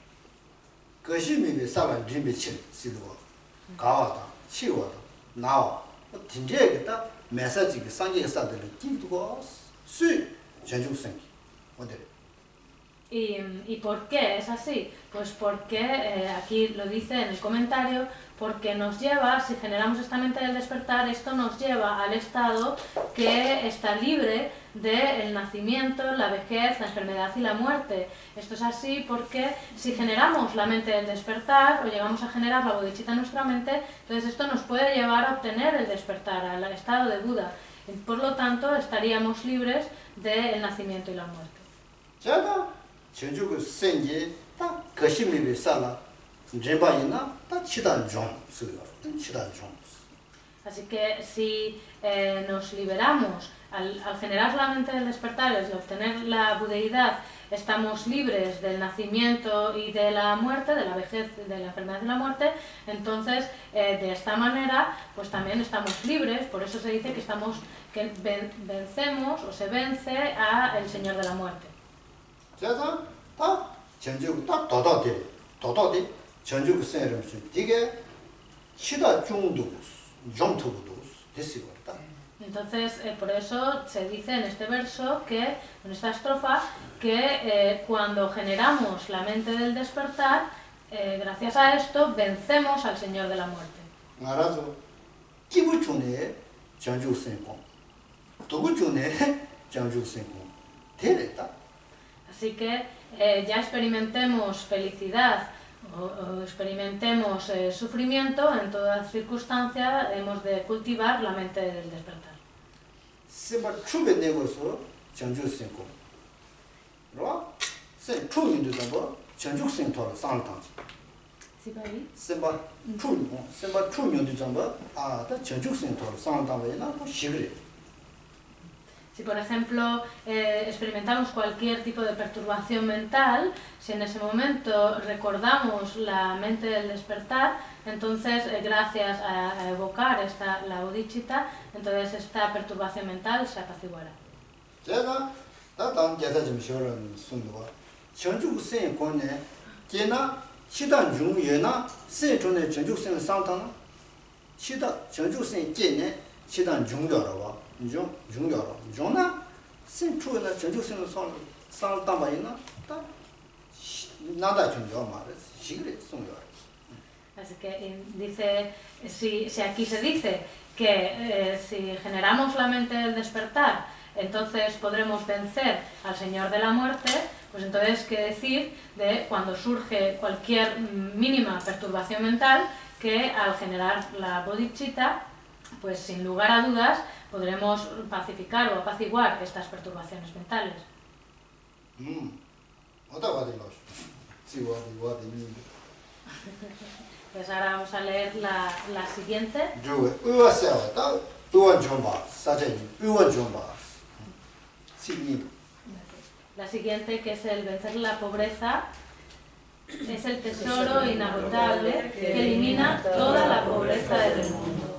¿Y por qué es así? Pues porque, aquí lo dice en el comentario, porque nos lleva, si generamos esta mente del despertar, esto nos lleva al estado que está libre del nacimiento, la vejez, la enfermedad y la muerte. Esto es así porque si generamos la mente del despertar o llegamos a generar la bodhicitta en nuestra mente, entonces esto nos puede llevar a obtener el despertar, al estado de Buda. Por lo tanto, estaríamos libres del nacimiento y la muerte. 자다 전주의 생계 다 거심이 살아 제바이나 다 치단 좀 쓰요. 치단 좀. Así que si nos liberamos al generar la mente del despertar, es de obtener la budeidad, estamos libres del nacimiento y de la muerte, de la vejez, de la enfermedad y la muerte, entonces de esta manera pues también estamos libres, por eso se dice que vencemos o se vence al Señor de la muerte. 자다 다 전주 다 도도디 전주 생을 되게 치다 중도 정토도 됐어요. Entonces, por eso se dice en este verso, en esta estrofa, que cuando generamos la mente del despertar, gracias a esto vencemos al Señor de la muerte. 알아서 기부 중에 전주 생공 도구 중에 전주 생공 되랬다. Así que ya experimentemos felicidad o experimentemos sufrimiento, en toda circunstancia hemos de cultivar la mente del despertar. 세바 추게 내고서 전주 생공. 로? 세 추민도 잡아 전주 생토로 상당지. 세바 추민도 잡아 다 전주 생토로 상당외나 뭐 시그래. Si, por ejemplo, experimentamos cualquier tipo de perturbación mental, si en ese momento recordamos la mente del despertar, entonces, gracias a evocar la bodhicitta, entonces esta perturbación mental se apaciguará. 제가 다단 제가 좀 쉬어는 순도가 전주생 권에 제나 치단 중예나 세존의 전주생 상탄 치다 전주생 제네 치단 중요라와 중요라 센트로나 전주생 상탄바이나 다 nada 중요 말을 시그레 송요. Así que dice, si aquí se dice que si generamos la mente del despertar, entonces podremos vencer al Señor de la muerte, pues entonces qué decir de cuando surge cualquier mínima perturbación mental, que al generar la bodhicitta, pues sin lugar a dudas podremos pacificar o apaciguar estas perturbaciones mentales. Pues ahora vamos a leer la siguiente. La siguiente, que es el vencer la pobreza, es el tesoro inagotable que elimina toda la pobreza del mundo.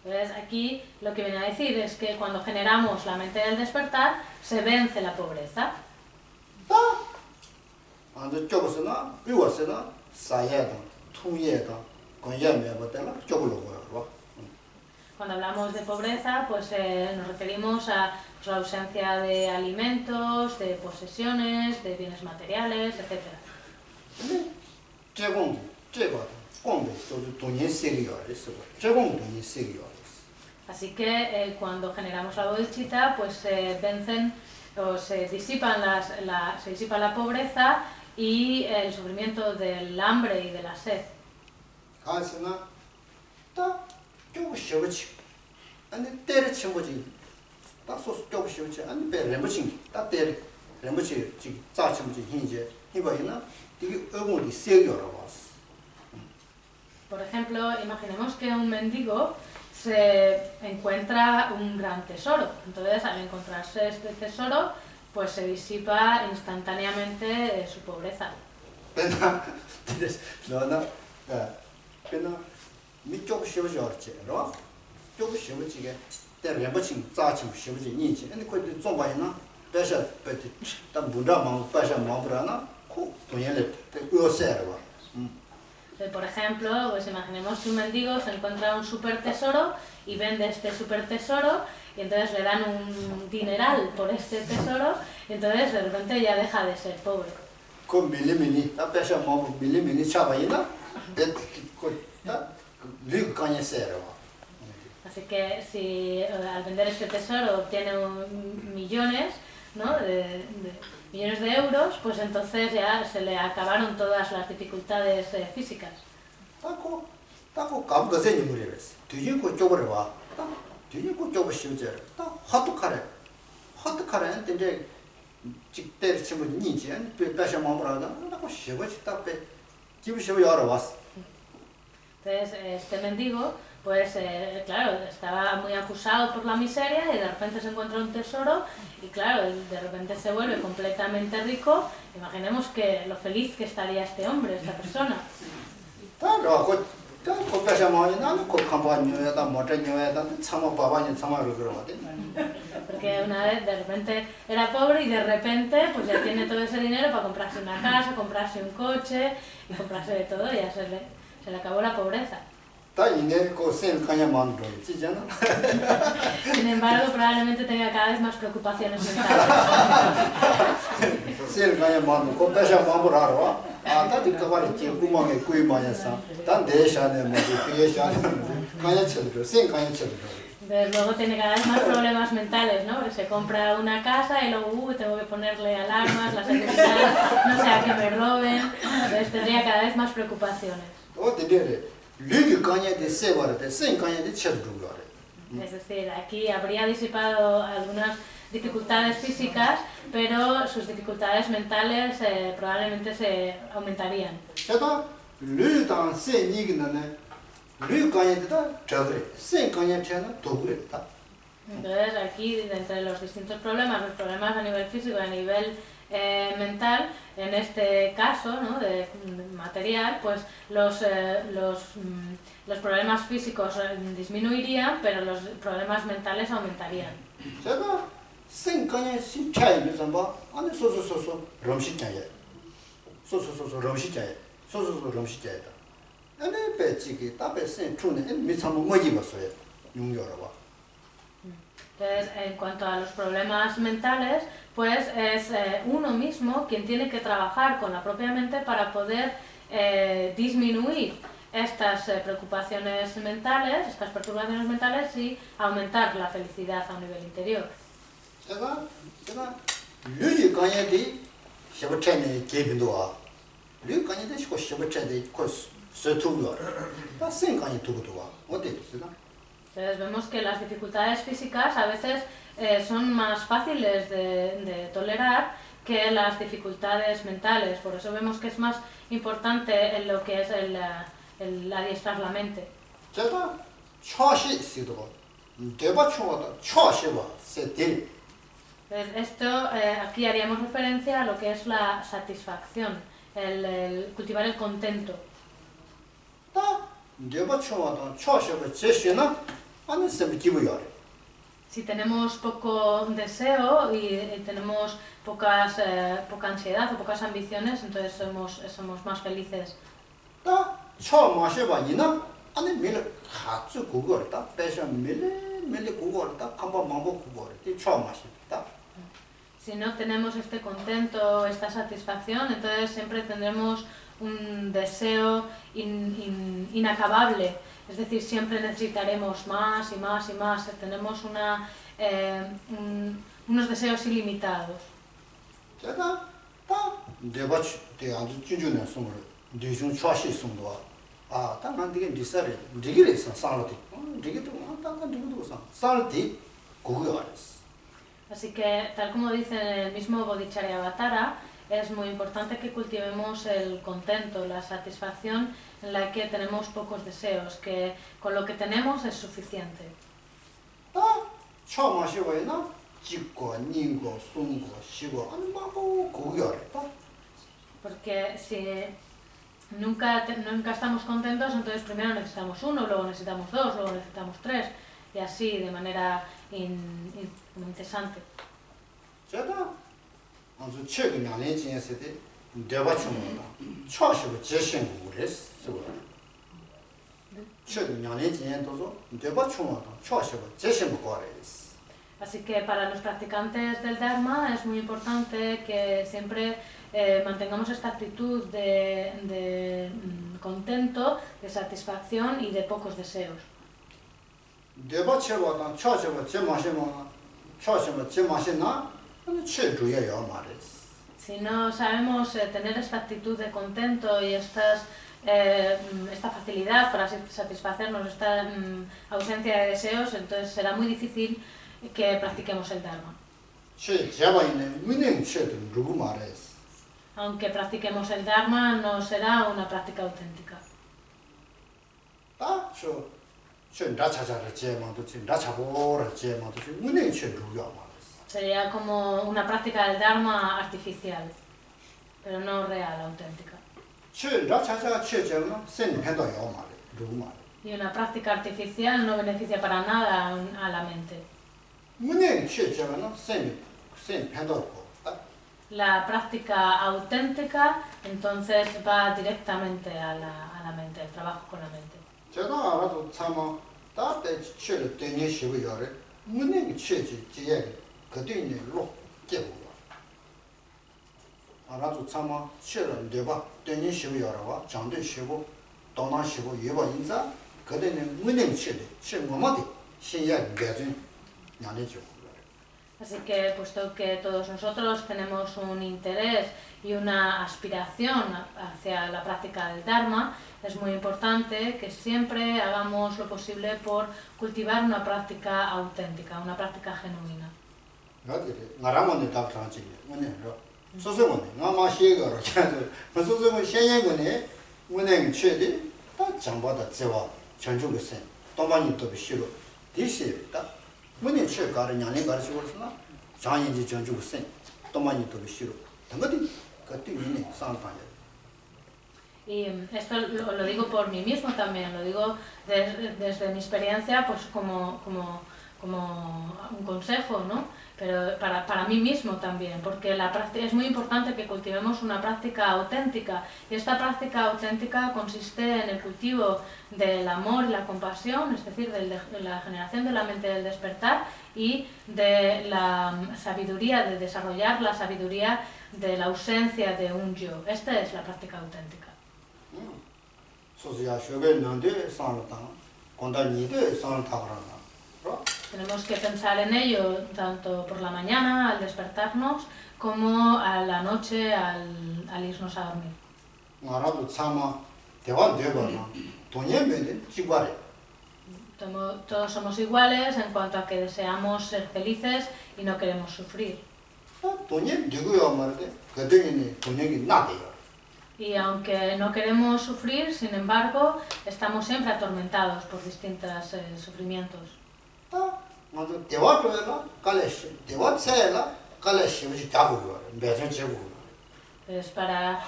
Pues aquí lo que viene a decir es que cuando generamos la mente del despertar, se vence la pobreza. Cuando hablamos de pobreza, pues nos referimos a la ausencia de alimentos, de posesiones, de bienes materiales, etc. Así que cuando generamos la bodhicitta, pues se vencen o se disipa la pobreza y el sufrimiento del hambre y de la sed. Por ejemplo, imaginemos que un mendigo se encuentra un gran tesoro. Entonces, al encontrarse este tesoro, pues se disipa instantáneamente su pobreza. Por ejemplo, pues imaginemos que un mendigo se encuentra un super tesoro y vende este super tesoro y entonces le dan un dineral por este tesoro y entonces de repente ya deja de ser pobre. Así que si al vender este tesoro obtiene millones, ¿no? millones de euros, pues entonces ya se le acabaron todas las dificultades físicas. 딱 감거세 니물이랬어. 뒤진고 쪽으로 와. 딱 뒤진고 쪽을 씌우지. 딱 화tuk하래. 화tuk하래. 근데 직대를 치면 니지. 빼셔 마음으로다. 딱 씌워지 딱 빼. 집에 씌워 열어 왔어. Entonces, este mendigo, pues claro, estaba muy acusado por la miseria y de repente se encuentra un tesoro y claro, de repente se vuelve completamente rico. Imaginemos que lo feliz que estaría este hombre, esta persona. Porque una vez de repente era pobre y de repente pues ya tiene todo ese dinero para comprarse una casa, comprarse un coche y comprarse de todo y ya se le acabó la pobreza. Sin embargo, probablemente tenga cada vez más preocupaciones mentales. Entonces luego tiene cada vez más problemas mentales, ¿no? Porque se compra una casa y luego tengo que ponerle alarmas, la seguridad, no sea que me roben. Entonces tendría cada vez más preocupaciones. Es decir, aquí habría disipado algunas dificultades físicas, pero sus dificultades mentales probablemente se aumentarían. Entonces aquí, entre los distintos problemas a nivel físico y a nivel mental, en este caso, ¿no?, de material, pues los problemas físicos disminuirían, pero los problemas mentales aumentarían. Entonces, en cuanto a los problemas mentales, pues es uno mismo quien tiene que trabajar con la propia mente para poder disminuir estas preocupaciones mentales, estas perturbaciones mentales y aumentar la felicidad a un nivel interior. Entonces vemos que las dificultades físicas a veces son más fáciles de tolerar que las dificultades mentales, por eso vemos que es más importante en lo que es el adiestrar la mente. Entonces esto, aquí haríamos referencia a lo que es la satisfacción, el cultivar el contento. Si tenemos poco deseo y tenemos poca ansiedad o pocas ambiciones, entonces somos más felices. Si no tenemos este contento, esta satisfacción, entonces siempre tendremos un deseo inacabable, es decir, siempre necesitaremos más y más y más, tenemos unos deseos ilimitados. Así que, tal como dice el mismo Bodhicharyavatara, es muy importante que cultivemos el contento, la satisfacción en la que tenemos pocos deseos, que con lo que tenemos es suficiente. Porque si nunca estamos contentos, entonces primero necesitamos uno, luego necesitamos dos, luego necesitamos tres, y así de manera incesante. Así que para los practicantes del Dharma es muy importante que siempre mantengamos esta actitud de contento, de satisfacción y de pocos deseos. Si no sabemos tener esta actitud de contento y estas esta facilidad para satisfacernos esta ausencia de deseos, entonces será muy difícil que practiquemos el Dharma. Aunque practiquemos el Dharma, no será una práctica auténtica. Sería como una práctica del Dharma artificial, pero no real, auténtica. Y una práctica artificial no beneficia para nada a la mente. La práctica auténtica entonces va directamente a la mente, el trabajo con la mente. Así que, puesto que todos nosotros tenemos un interés y una aspiración hacia la práctica del Dharma, es muy importante que siempre hagamos lo posible por cultivar una práctica auténtica, una práctica genuina. Y esto lo digo por mí mismo también, lo digo desde mi experiencia, pues como un consejo, ¿no? Pero para mí mismo también, porque es muy importante que cultivemos una práctica auténtica, y esta práctica auténtica consiste en el cultivo del amor y la compasión, es decir, de la generación de la mente del despertar y de la sabiduría, de desarrollar la sabiduría de la ausencia de un yo. Esta es la práctica auténtica. Tenemos que pensar en ello tanto por la mañana al despertarnos como a la noche al irnos a dormir. Todos somos iguales en cuanto a que deseamos ser felices y no queremos sufrir. Y aunque no queremos sufrir, sin embargo, estamos siempre atormentados por distintos sufrimientos. Pues para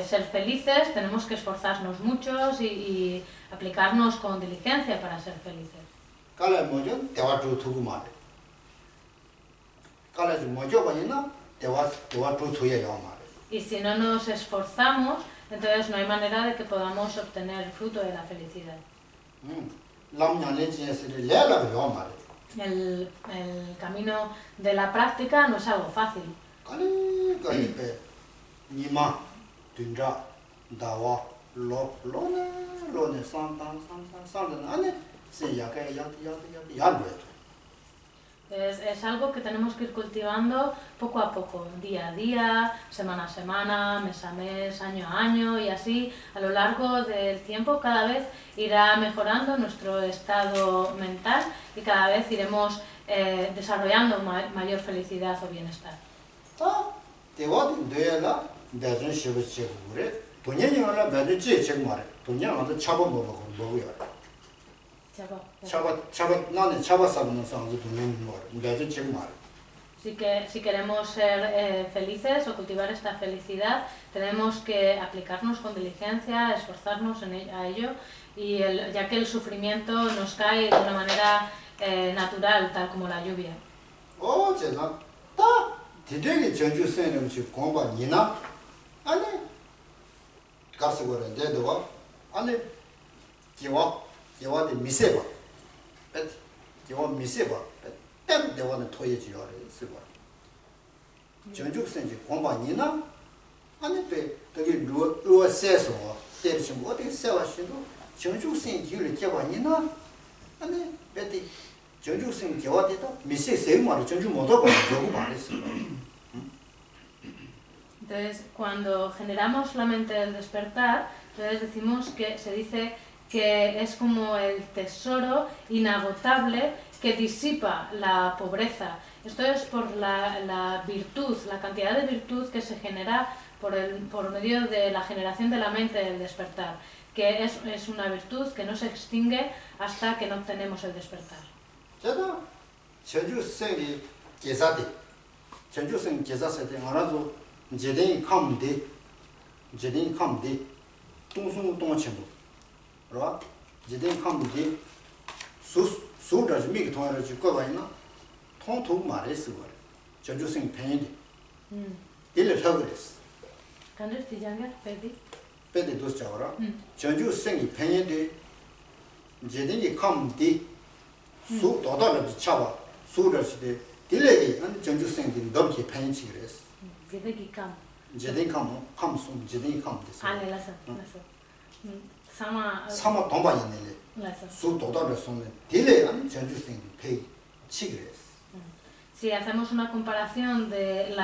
ser felices tenemos que esforzarnos mucho y aplicarnos con diligencia para ser felices. Y si no nos esforzamos, entonces no hay manera de que podamos obtener el fruto de la felicidad. El camino de la práctica no es algo fácil. Es algo que tenemos que ir cultivando poco a poco, día a día, semana a semana, mes a mes, año a año, y así a lo largo del tiempo cada vez irá mejorando nuestro estado mental y cada vez iremos desarrollando mayor felicidad o bienestar. Si queremos ser felices o cultivar esta felicidad, tenemos que aplicarnos con diligencia, esforzarnos a ello, y ya que el sufrimiento nos cae de una manera natural, tal como la lluvia. Entonces, cuando generamos la mente del despertar, Entonces decimos que se dice que es como el tesoro inagotable que disipa la pobreza. Esto es por la virtud, la cantidad de virtud que se genera por medio de la generación de la mente del despertar, que es una virtud que no se extingue hasta que no obtenemos el despertar. ¿Candes Tiyangar? Pedi. Pedi dos chawara. Chanju sengi penye de jedingi kam di su dodala di chawa su rashi de dilegi chanju sengi dobki penye chigres. Jedingi kam. Jedingi kam sum jedingi kam de. Ane lasa. Sama domba yinele. Lasa. Su dodala sum dilegi chanju sengi penye chigres. Si hacemos una comparación de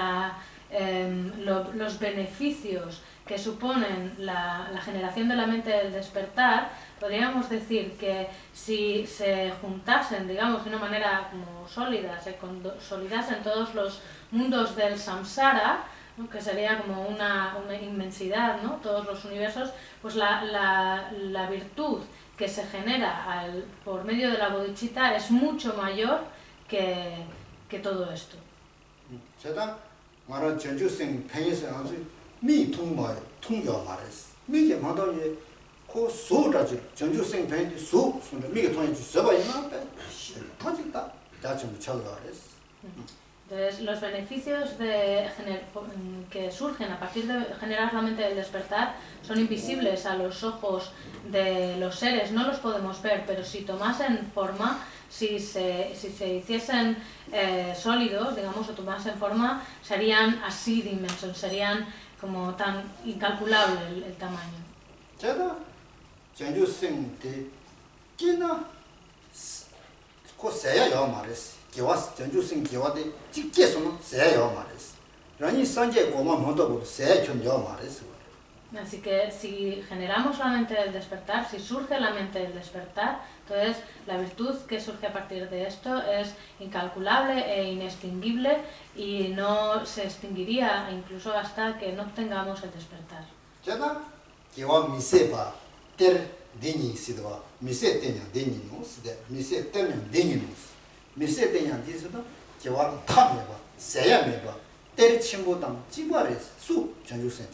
los beneficios que suponen la generación de la mente del despertar, podríamos decir que si se juntasen, digamos, de una manera como sólida, se consolidasen todos los mundos del samsara, ¿no? Que sería como una inmensidad, ¿no? Todos los universos, pues la virtud que se genera por medio de la bodhicitta es mucho mayor que todo esto. Mara 전주 생 팬이서 아주 미 통마 통겨 말했어. 미게 만다니 그 소라지 전주 생 팬이 소 손에 미게 통해 주 봐 이만 빼. 터진다. 자 좀 쳐가랬어. Entonces, los beneficios que surgen a partir de generar la mente del despertar son invisibles a los ojos de los seres, no los podemos ver, pero si tomasen forma, si se hiciesen sólidos, digamos, o tomasen forma, serían así de inmensos, serían como tan incalculable el tamaño. 제가 전주생 때 끼나 고세야 요 말했어. 기와스 전주생 기와데 직계서는 세요 말했어. 라니 산제 고마 못하고 세 견뎌 말했어. Así que si generamos la mente del despertar, si surge la mente del despertar, entonces la virtud que surge a partir de esto es incalculable e inextinguible y no se extinguiría incluso hasta que no obtengamos el despertar. 제가 기와 미세바 ter 데니 시도와 미세 때냐 데니 노스데 미세 때면 데니 노스 미세 때냐 디스도 기와 탐해봐 세야메봐 ter 친구당 지바레스 수 전주생.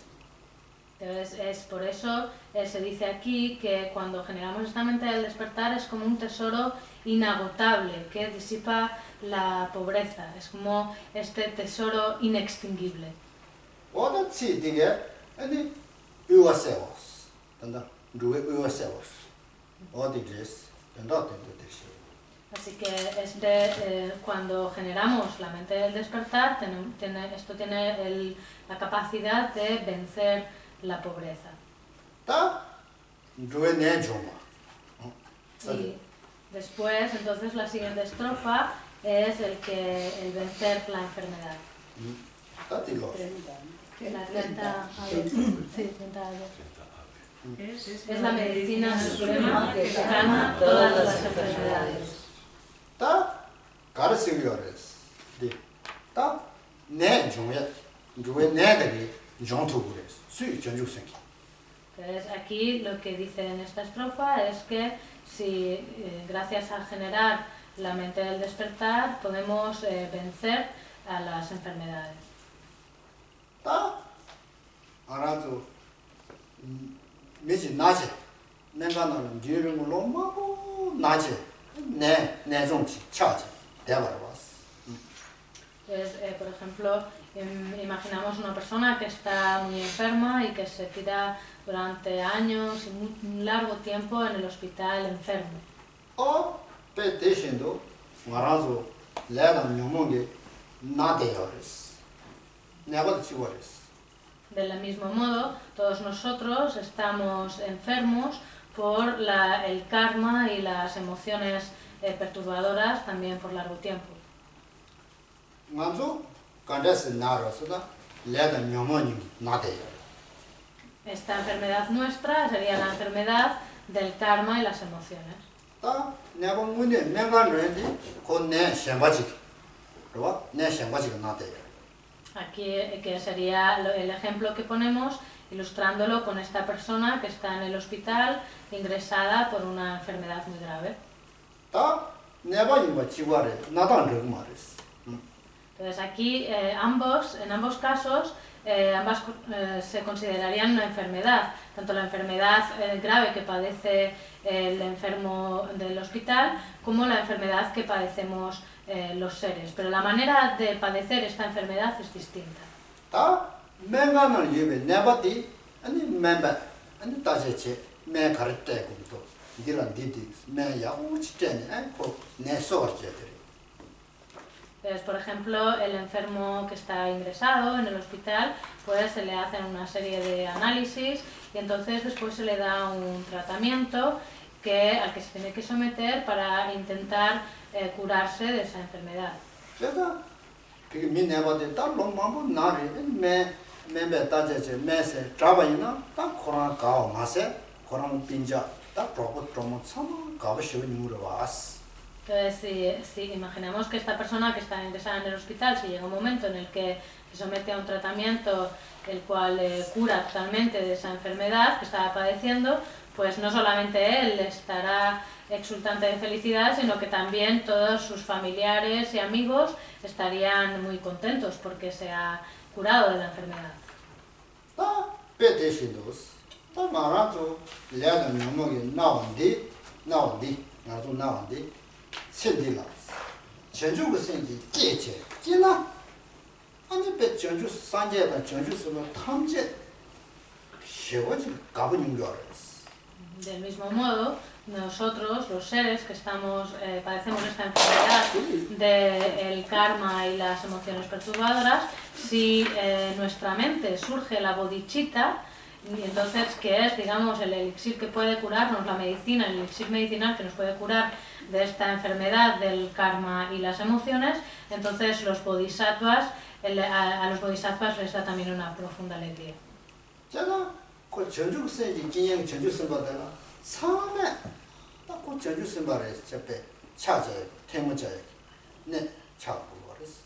Entonces es por eso se dice aquí que cuando generamos esta mente del despertar es como un tesoro inagotable que disipa la pobreza, es como este tesoro inextinguible. 어떻지 되게 아니 의와세워스 된다 루에 의와세워스 어디jes 된다 되듯이. Así que cuando generamos la mente del despertar, esto tiene la capacidad de vencer la pobreza. Y después, entonces, la siguiente estrofa es el vencer la enfermedad. La 30 es la medicina suprema que sana todas las enfermedades. Entonces aquí lo que dice en esta estrofa es que si gracias a generar la mente del despertar podemos vencer a las enfermedades. Entonces, por ejemplo, imaginamos una persona que está muy enferma y que se tira durante años y un largo tiempo en el hospital enfermo. Del mismo modo, todos nosotros estamos enfermos por el karma y las emociones perturbadoras también por largo tiempo. Esta enfermedad nuestra sería la enfermedad del karma y las emociones. 다 내가 문제 내가는데 그내 셴바지. 그러봐. 내 셴바지가 나대. Aquí que sería el ejemplo que ponemos ilustrándolo con esta persona que está en el hospital ingresada por una enfermedad muy grave. 다 내가 이거 지구아래 나단 그거 말했어. Entonces aquí en ambos casos ambas se considerarían una enfermedad, tanto la enfermedad grave que padece el enfermo del hospital como la enfermedad que padecemos los seres, pero la manera de padecer esta enfermedad es distinta. 다 맹간을 예배 내바디 아니 멤버 아니 다제체 매 가르때 공도 이들은 디디 매야 우치때네 아이고 내 소르제들이. Entonces, por ejemplo, el enfermo que está ingresado en el hospital, pues se le hacen una serie de análisis y entonces después se le da un tratamiento al que se tiene que someter para intentar curarse de esa enfermedad. 제가 그게 민내바디 딱 롱망고 나리 멤버 다제체 매세 잡아이나 딱 코로나 가오 마세 코로나 빈자 딱 프로포 트로모 참 가고 싶은 이유로 왔어. Entonces, si imaginamos que esta persona que está ingresada en el hospital, si llega un momento en el que se somete a un tratamiento el cual cura totalmente de esa enfermedad que estaba padeciendo, pues no solamente él estará exultante de felicidad, sino que también todos sus familiares y amigos estarían muy contentos porque se ha curado de la enfermedad. 다 배대신도스 다 말아줘 내가 명목이 나온디 나도 나온디 신디라 전주가 생기 깨체 지나 아니 배 전주 산재다 전주스는 탐제 쉬워지 가버린 줄 알았어. Del mismo modo, nosotros, los seres que padecemos esta enfermedad del karma y las emociones perturbadoras, si en nuestra mente surge la bodhicitta, y entonces que es, digamos, el elixir que puede curarnos, la medicina, el elixir medicinal que nos puede curar de esta enfermedad del karma y las emociones, entonces los bodhisattvas, a los bodhisattvas les da también una profunda alegría. 그 전주 생기 진행 전주 선바다가 사매 딱그 전주 선바에 접해 차제 태무자에 네 차고 그랬어.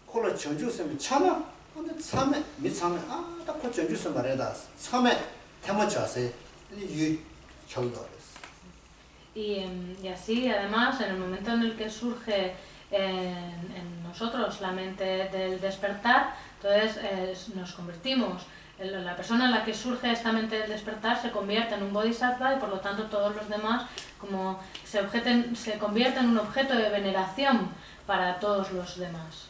콜라 전주 선비 차나 근데 사매 미사매 딱그 전주 선바에다 사매 태무자세 이 저기 그랬어. Y así, además, en el momento en el que surge en nosotros la mente del despertar, entonces nos convertimos. La persona en la que surge esta mente del despertar se convierte en un bodhisattva y por lo tanto todos los demás como se convierten en un objeto de veneración para todos los demás.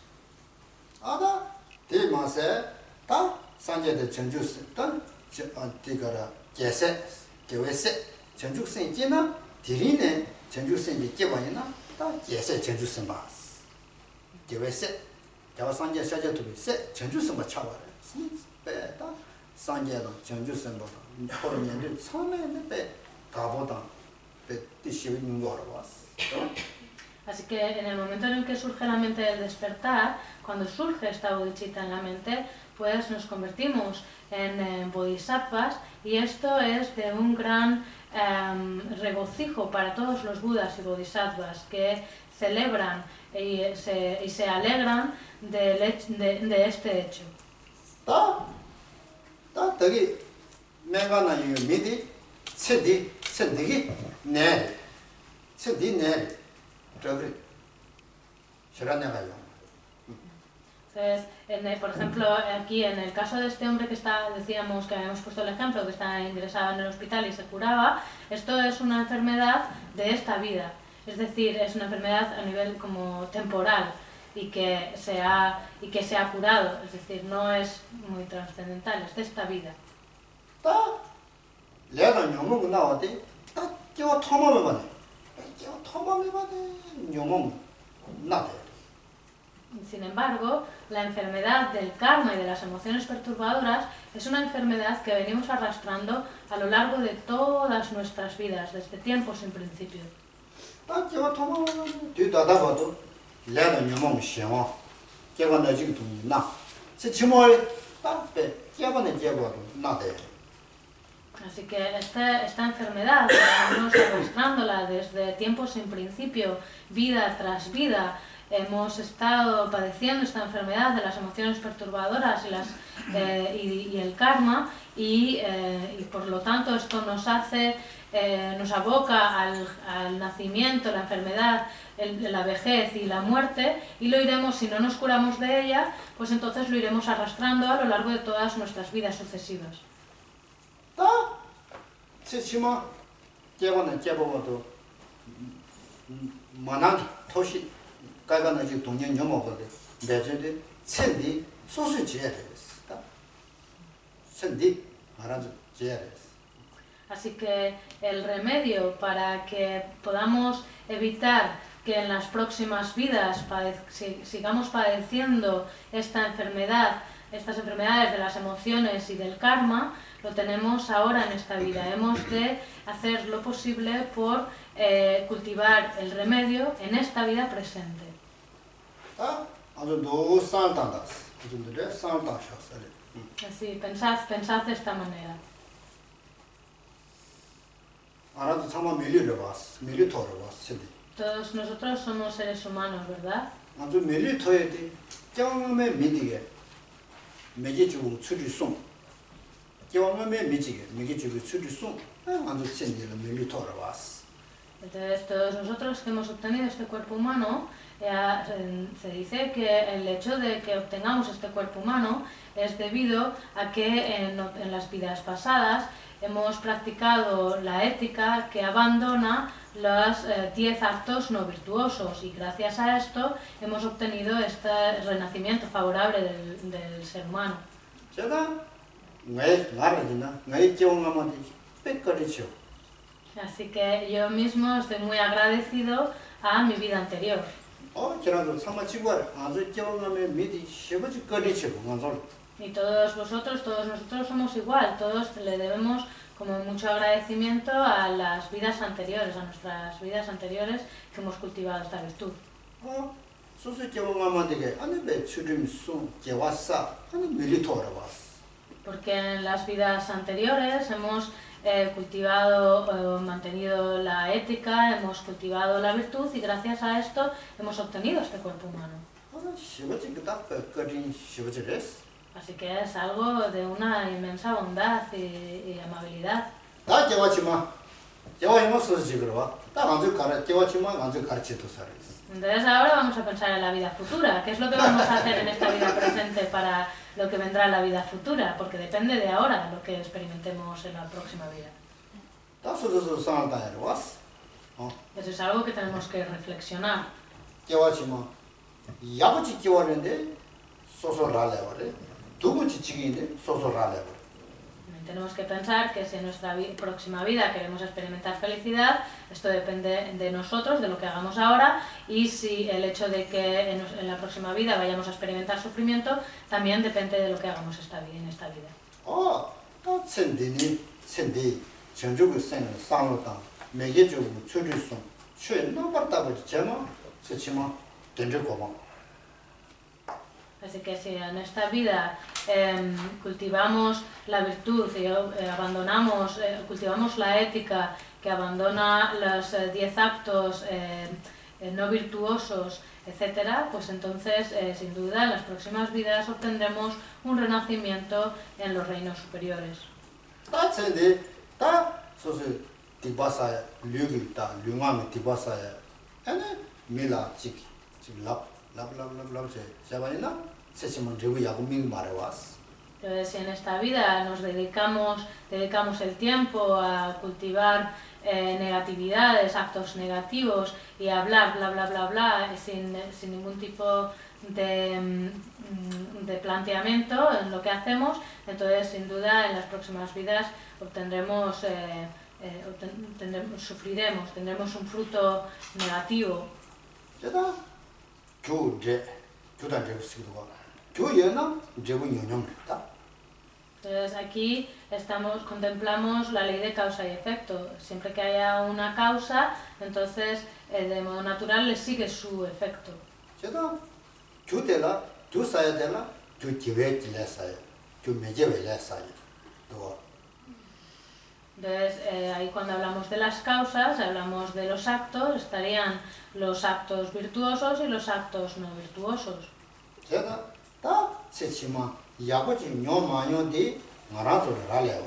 아다 대마세 다 산제의 전주스 단 디가라 계세 계외세 전주생 지나 디리네 전주생이 개발이나 다 계세 전주생 바스 계외세 저 산제 사제도세 전주생 바 차와라 배다 산제도 전주생 바 호르년들 처음에는 배 가보다 배 뜻이는 거 알아봤어. Así que en el momento en el que surge la mente del despertar, cuando surge esta bodhicitta en la mente, pues nos convertimos en bodhisattvas y esto es de un gran regocijo para todos los budas y bodhisattvas que celebran y se alegran de este hecho. 되게 내가 이거 미디 세디 네 저기 실안내가요. Entonces, por ejemplo, aquí en el caso de este hombre que decíamos que habíamos puesto el ejemplo, que está ingresado en el hospital y se curaba, esto es una enfermedad de esta vida, es decir, es una enfermedad a nivel como temporal y que se ha curado, es decir, no es muy trascendental, es de esta vida. Sin embargo, la enfermedad del karma y de las emociones perturbadoras es una enfermedad que venimos arrastrando a lo largo de todas nuestras vidas, desde tiempos sin principio. Así que esta enfermedad, estamos arrastrándola desde tiempos sin principio, vida tras vida. Hemos estado padeciendo esta enfermedad de las emociones perturbadoras y el karma, y por lo tanto esto nos aboca al nacimiento, la enfermedad, la vejez y la muerte, y lo iremos, si no nos curamos de ella, pues entonces lo iremos arrastrando a lo largo de todas nuestras vidas sucesivas. Así que el remedio para que podamos evitar que en las próximas vidas sigamos padeciendo estas enfermedades de las emociones y del karma, lo tenemos ahora en esta vida. Hemos de hacer lo posible por cultivar el remedio en esta vida presente. Así, pensad de esta manera. Todos nosotros somos seres humanos, ¿verdad? Entonces, todos nosotros que hemos obtenido este cuerpo humano, se dice que el hecho de que obtengamos este cuerpo humano es debido a que en las vidas pasadas hemos practicado la ética que abandona los 10 actos no virtuosos, y gracias a esto hemos obtenido este renacimiento favorable del ser humano. Así que yo mismo estoy muy agradecido a mi vida anterior. Y todos nosotros somos igual, todos le debemos como mucho agradecimiento a las vidas anteriores, a nuestras vidas anteriores que hemos cultivado esta virtud. Porque en las vidas anteriores hemos mantenido la ética, hemos cultivado la virtud, y gracias a esto hemos obtenido este cuerpo humano. Así que es algo de una inmensa bondad y amabilidad. Entonces ahora vamos a pensar en la vida futura. ¿Qué es lo que vamos a hacer en esta vida presente para lo que vendrá en la vida futura? Porque depende de ahora lo que experimentemos en la próxima vida. Eso es algo que tenemos que reflexionar. Tenemos que pensar que si en nuestra próxima vida queremos experimentar felicidad, esto depende de nosotros, de lo que hagamos ahora, y si el hecho de que en la próxima vida vayamos a experimentar sufrimiento, también depende de lo que hagamos en esta vida. Así que si en esta vida cultivamos la virtud y cultivamos la ética que abandona los 10 actos no virtuosos, etc., pues entonces sin duda en las próximas vidas obtendremos un renacimiento en los reinos superiores. Entonces, si en esta vida nos dedicamos el tiempo a cultivar negatividades, actos negativos, y a hablar bla bla bla bla sin ningún tipo de planteamiento en lo que hacemos, entonces sin duda en las próximas vidas sufriremos, tendremos un fruto negativo. Entonces aquí contemplamos la ley de causa y efecto. Siempre que haya una causa, entonces de modo natural le sigue su efecto. 좀 매제외래 사이. 또 Entonces, ahí cuando hablamos de las causas, hablamos de los actos, estarían los actos virtuosos y los actos no virtuosos. 제가 다 세치마 야고지 뇨마뇨디 마라도를 알아요.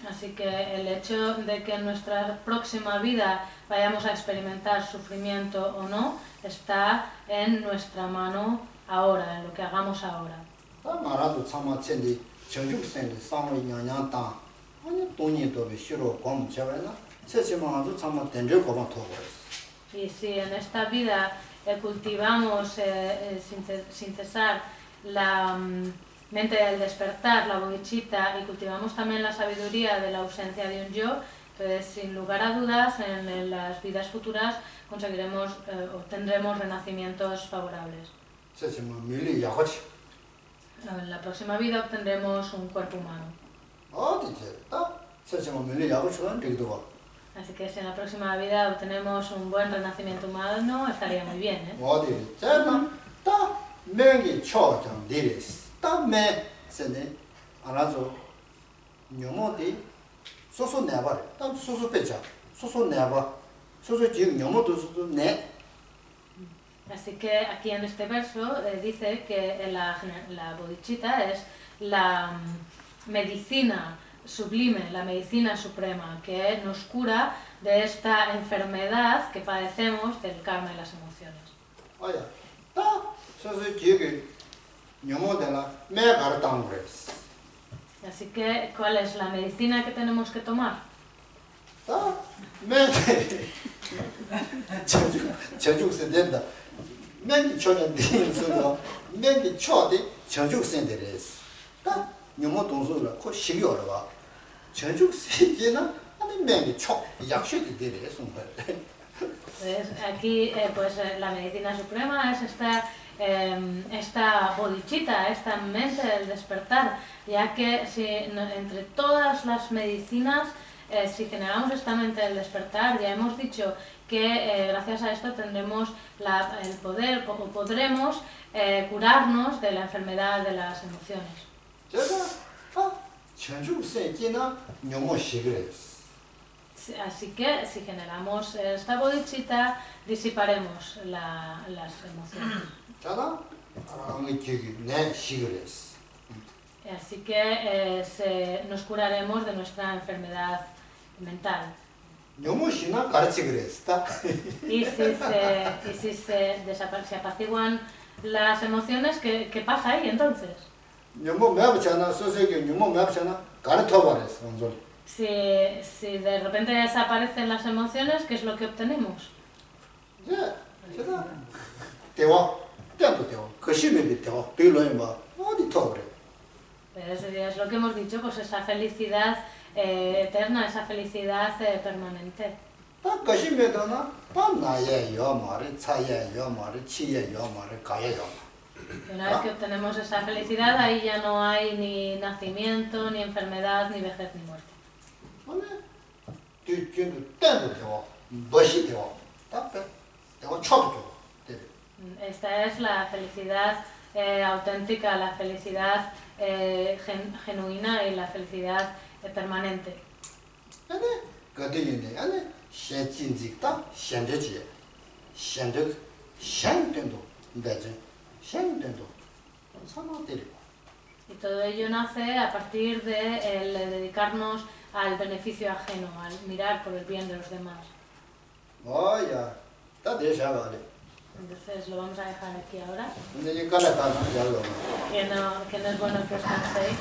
Así que el hecho de que en nuestra próxima vida vayamos a experimentar sufrimiento o no, está en nuestra mano ahora, en lo que hagamos ahora. 다 마라도 참아 첸디 정육생의 상의 영향다. 아니 돈이도 비시로 공 제외나 세치마 아주 참아 된저 거만 토고. Y si en esta vida cultivamos sin cesar la mente del despertar, la bodhicitta, y cultivamos también la sabiduría de la ausencia de un yo, entonces sin lugar a dudas en las vidas futuras obtendremos renacimientos favorables. En la próxima vida obtendremos un cuerpo humano. Así que si en la próxima vida obtenemos un buen renacimiento humano, estaría muy bien, ¿eh? Así que aquí en este verso dice que la bodhicitta es la medicina sublime, la medicina suprema, que nos cura de esta enfermedad que padecemos del karma y las emociones. Así que, ¿cuál es la medicina que tenemos que tomar? Pues aquí la medicina suprema es esta bodhicitta, esta mente del despertar, ya que si entre todas las medicinas, si generamos esta mente del despertar, ya hemos dicho que gracias a esto tendremos el poder, o podremos curarnos de la enfermedad de las emociones. Así que si generamos esta bodhicitta, disiparemos las emociones. Así que nos curaremos de nuestra enfermedad mental. Y si se apaciguan las emociones, ¿qué pasa ahí entonces? Si de repente desaparecen las emociones, ¿qué es lo que obtenemos? Es lo que hemos dicho, pues esa felicidad eterna, esa felicidad permanente. Una vez que obtenemos esa felicidad, ahí ya no hay ni nacimiento, ni enfermedad, ni vejez, ni muerte. Esta es la felicidad auténtica, la felicidad genuina y la felicidad permanente. Y todo ello nace a partir de dedicarnos al beneficio ajeno, al mirar por el bien de los demás. Entonces lo vamos a dejar aquí ahora. Que no es bueno que os canséis.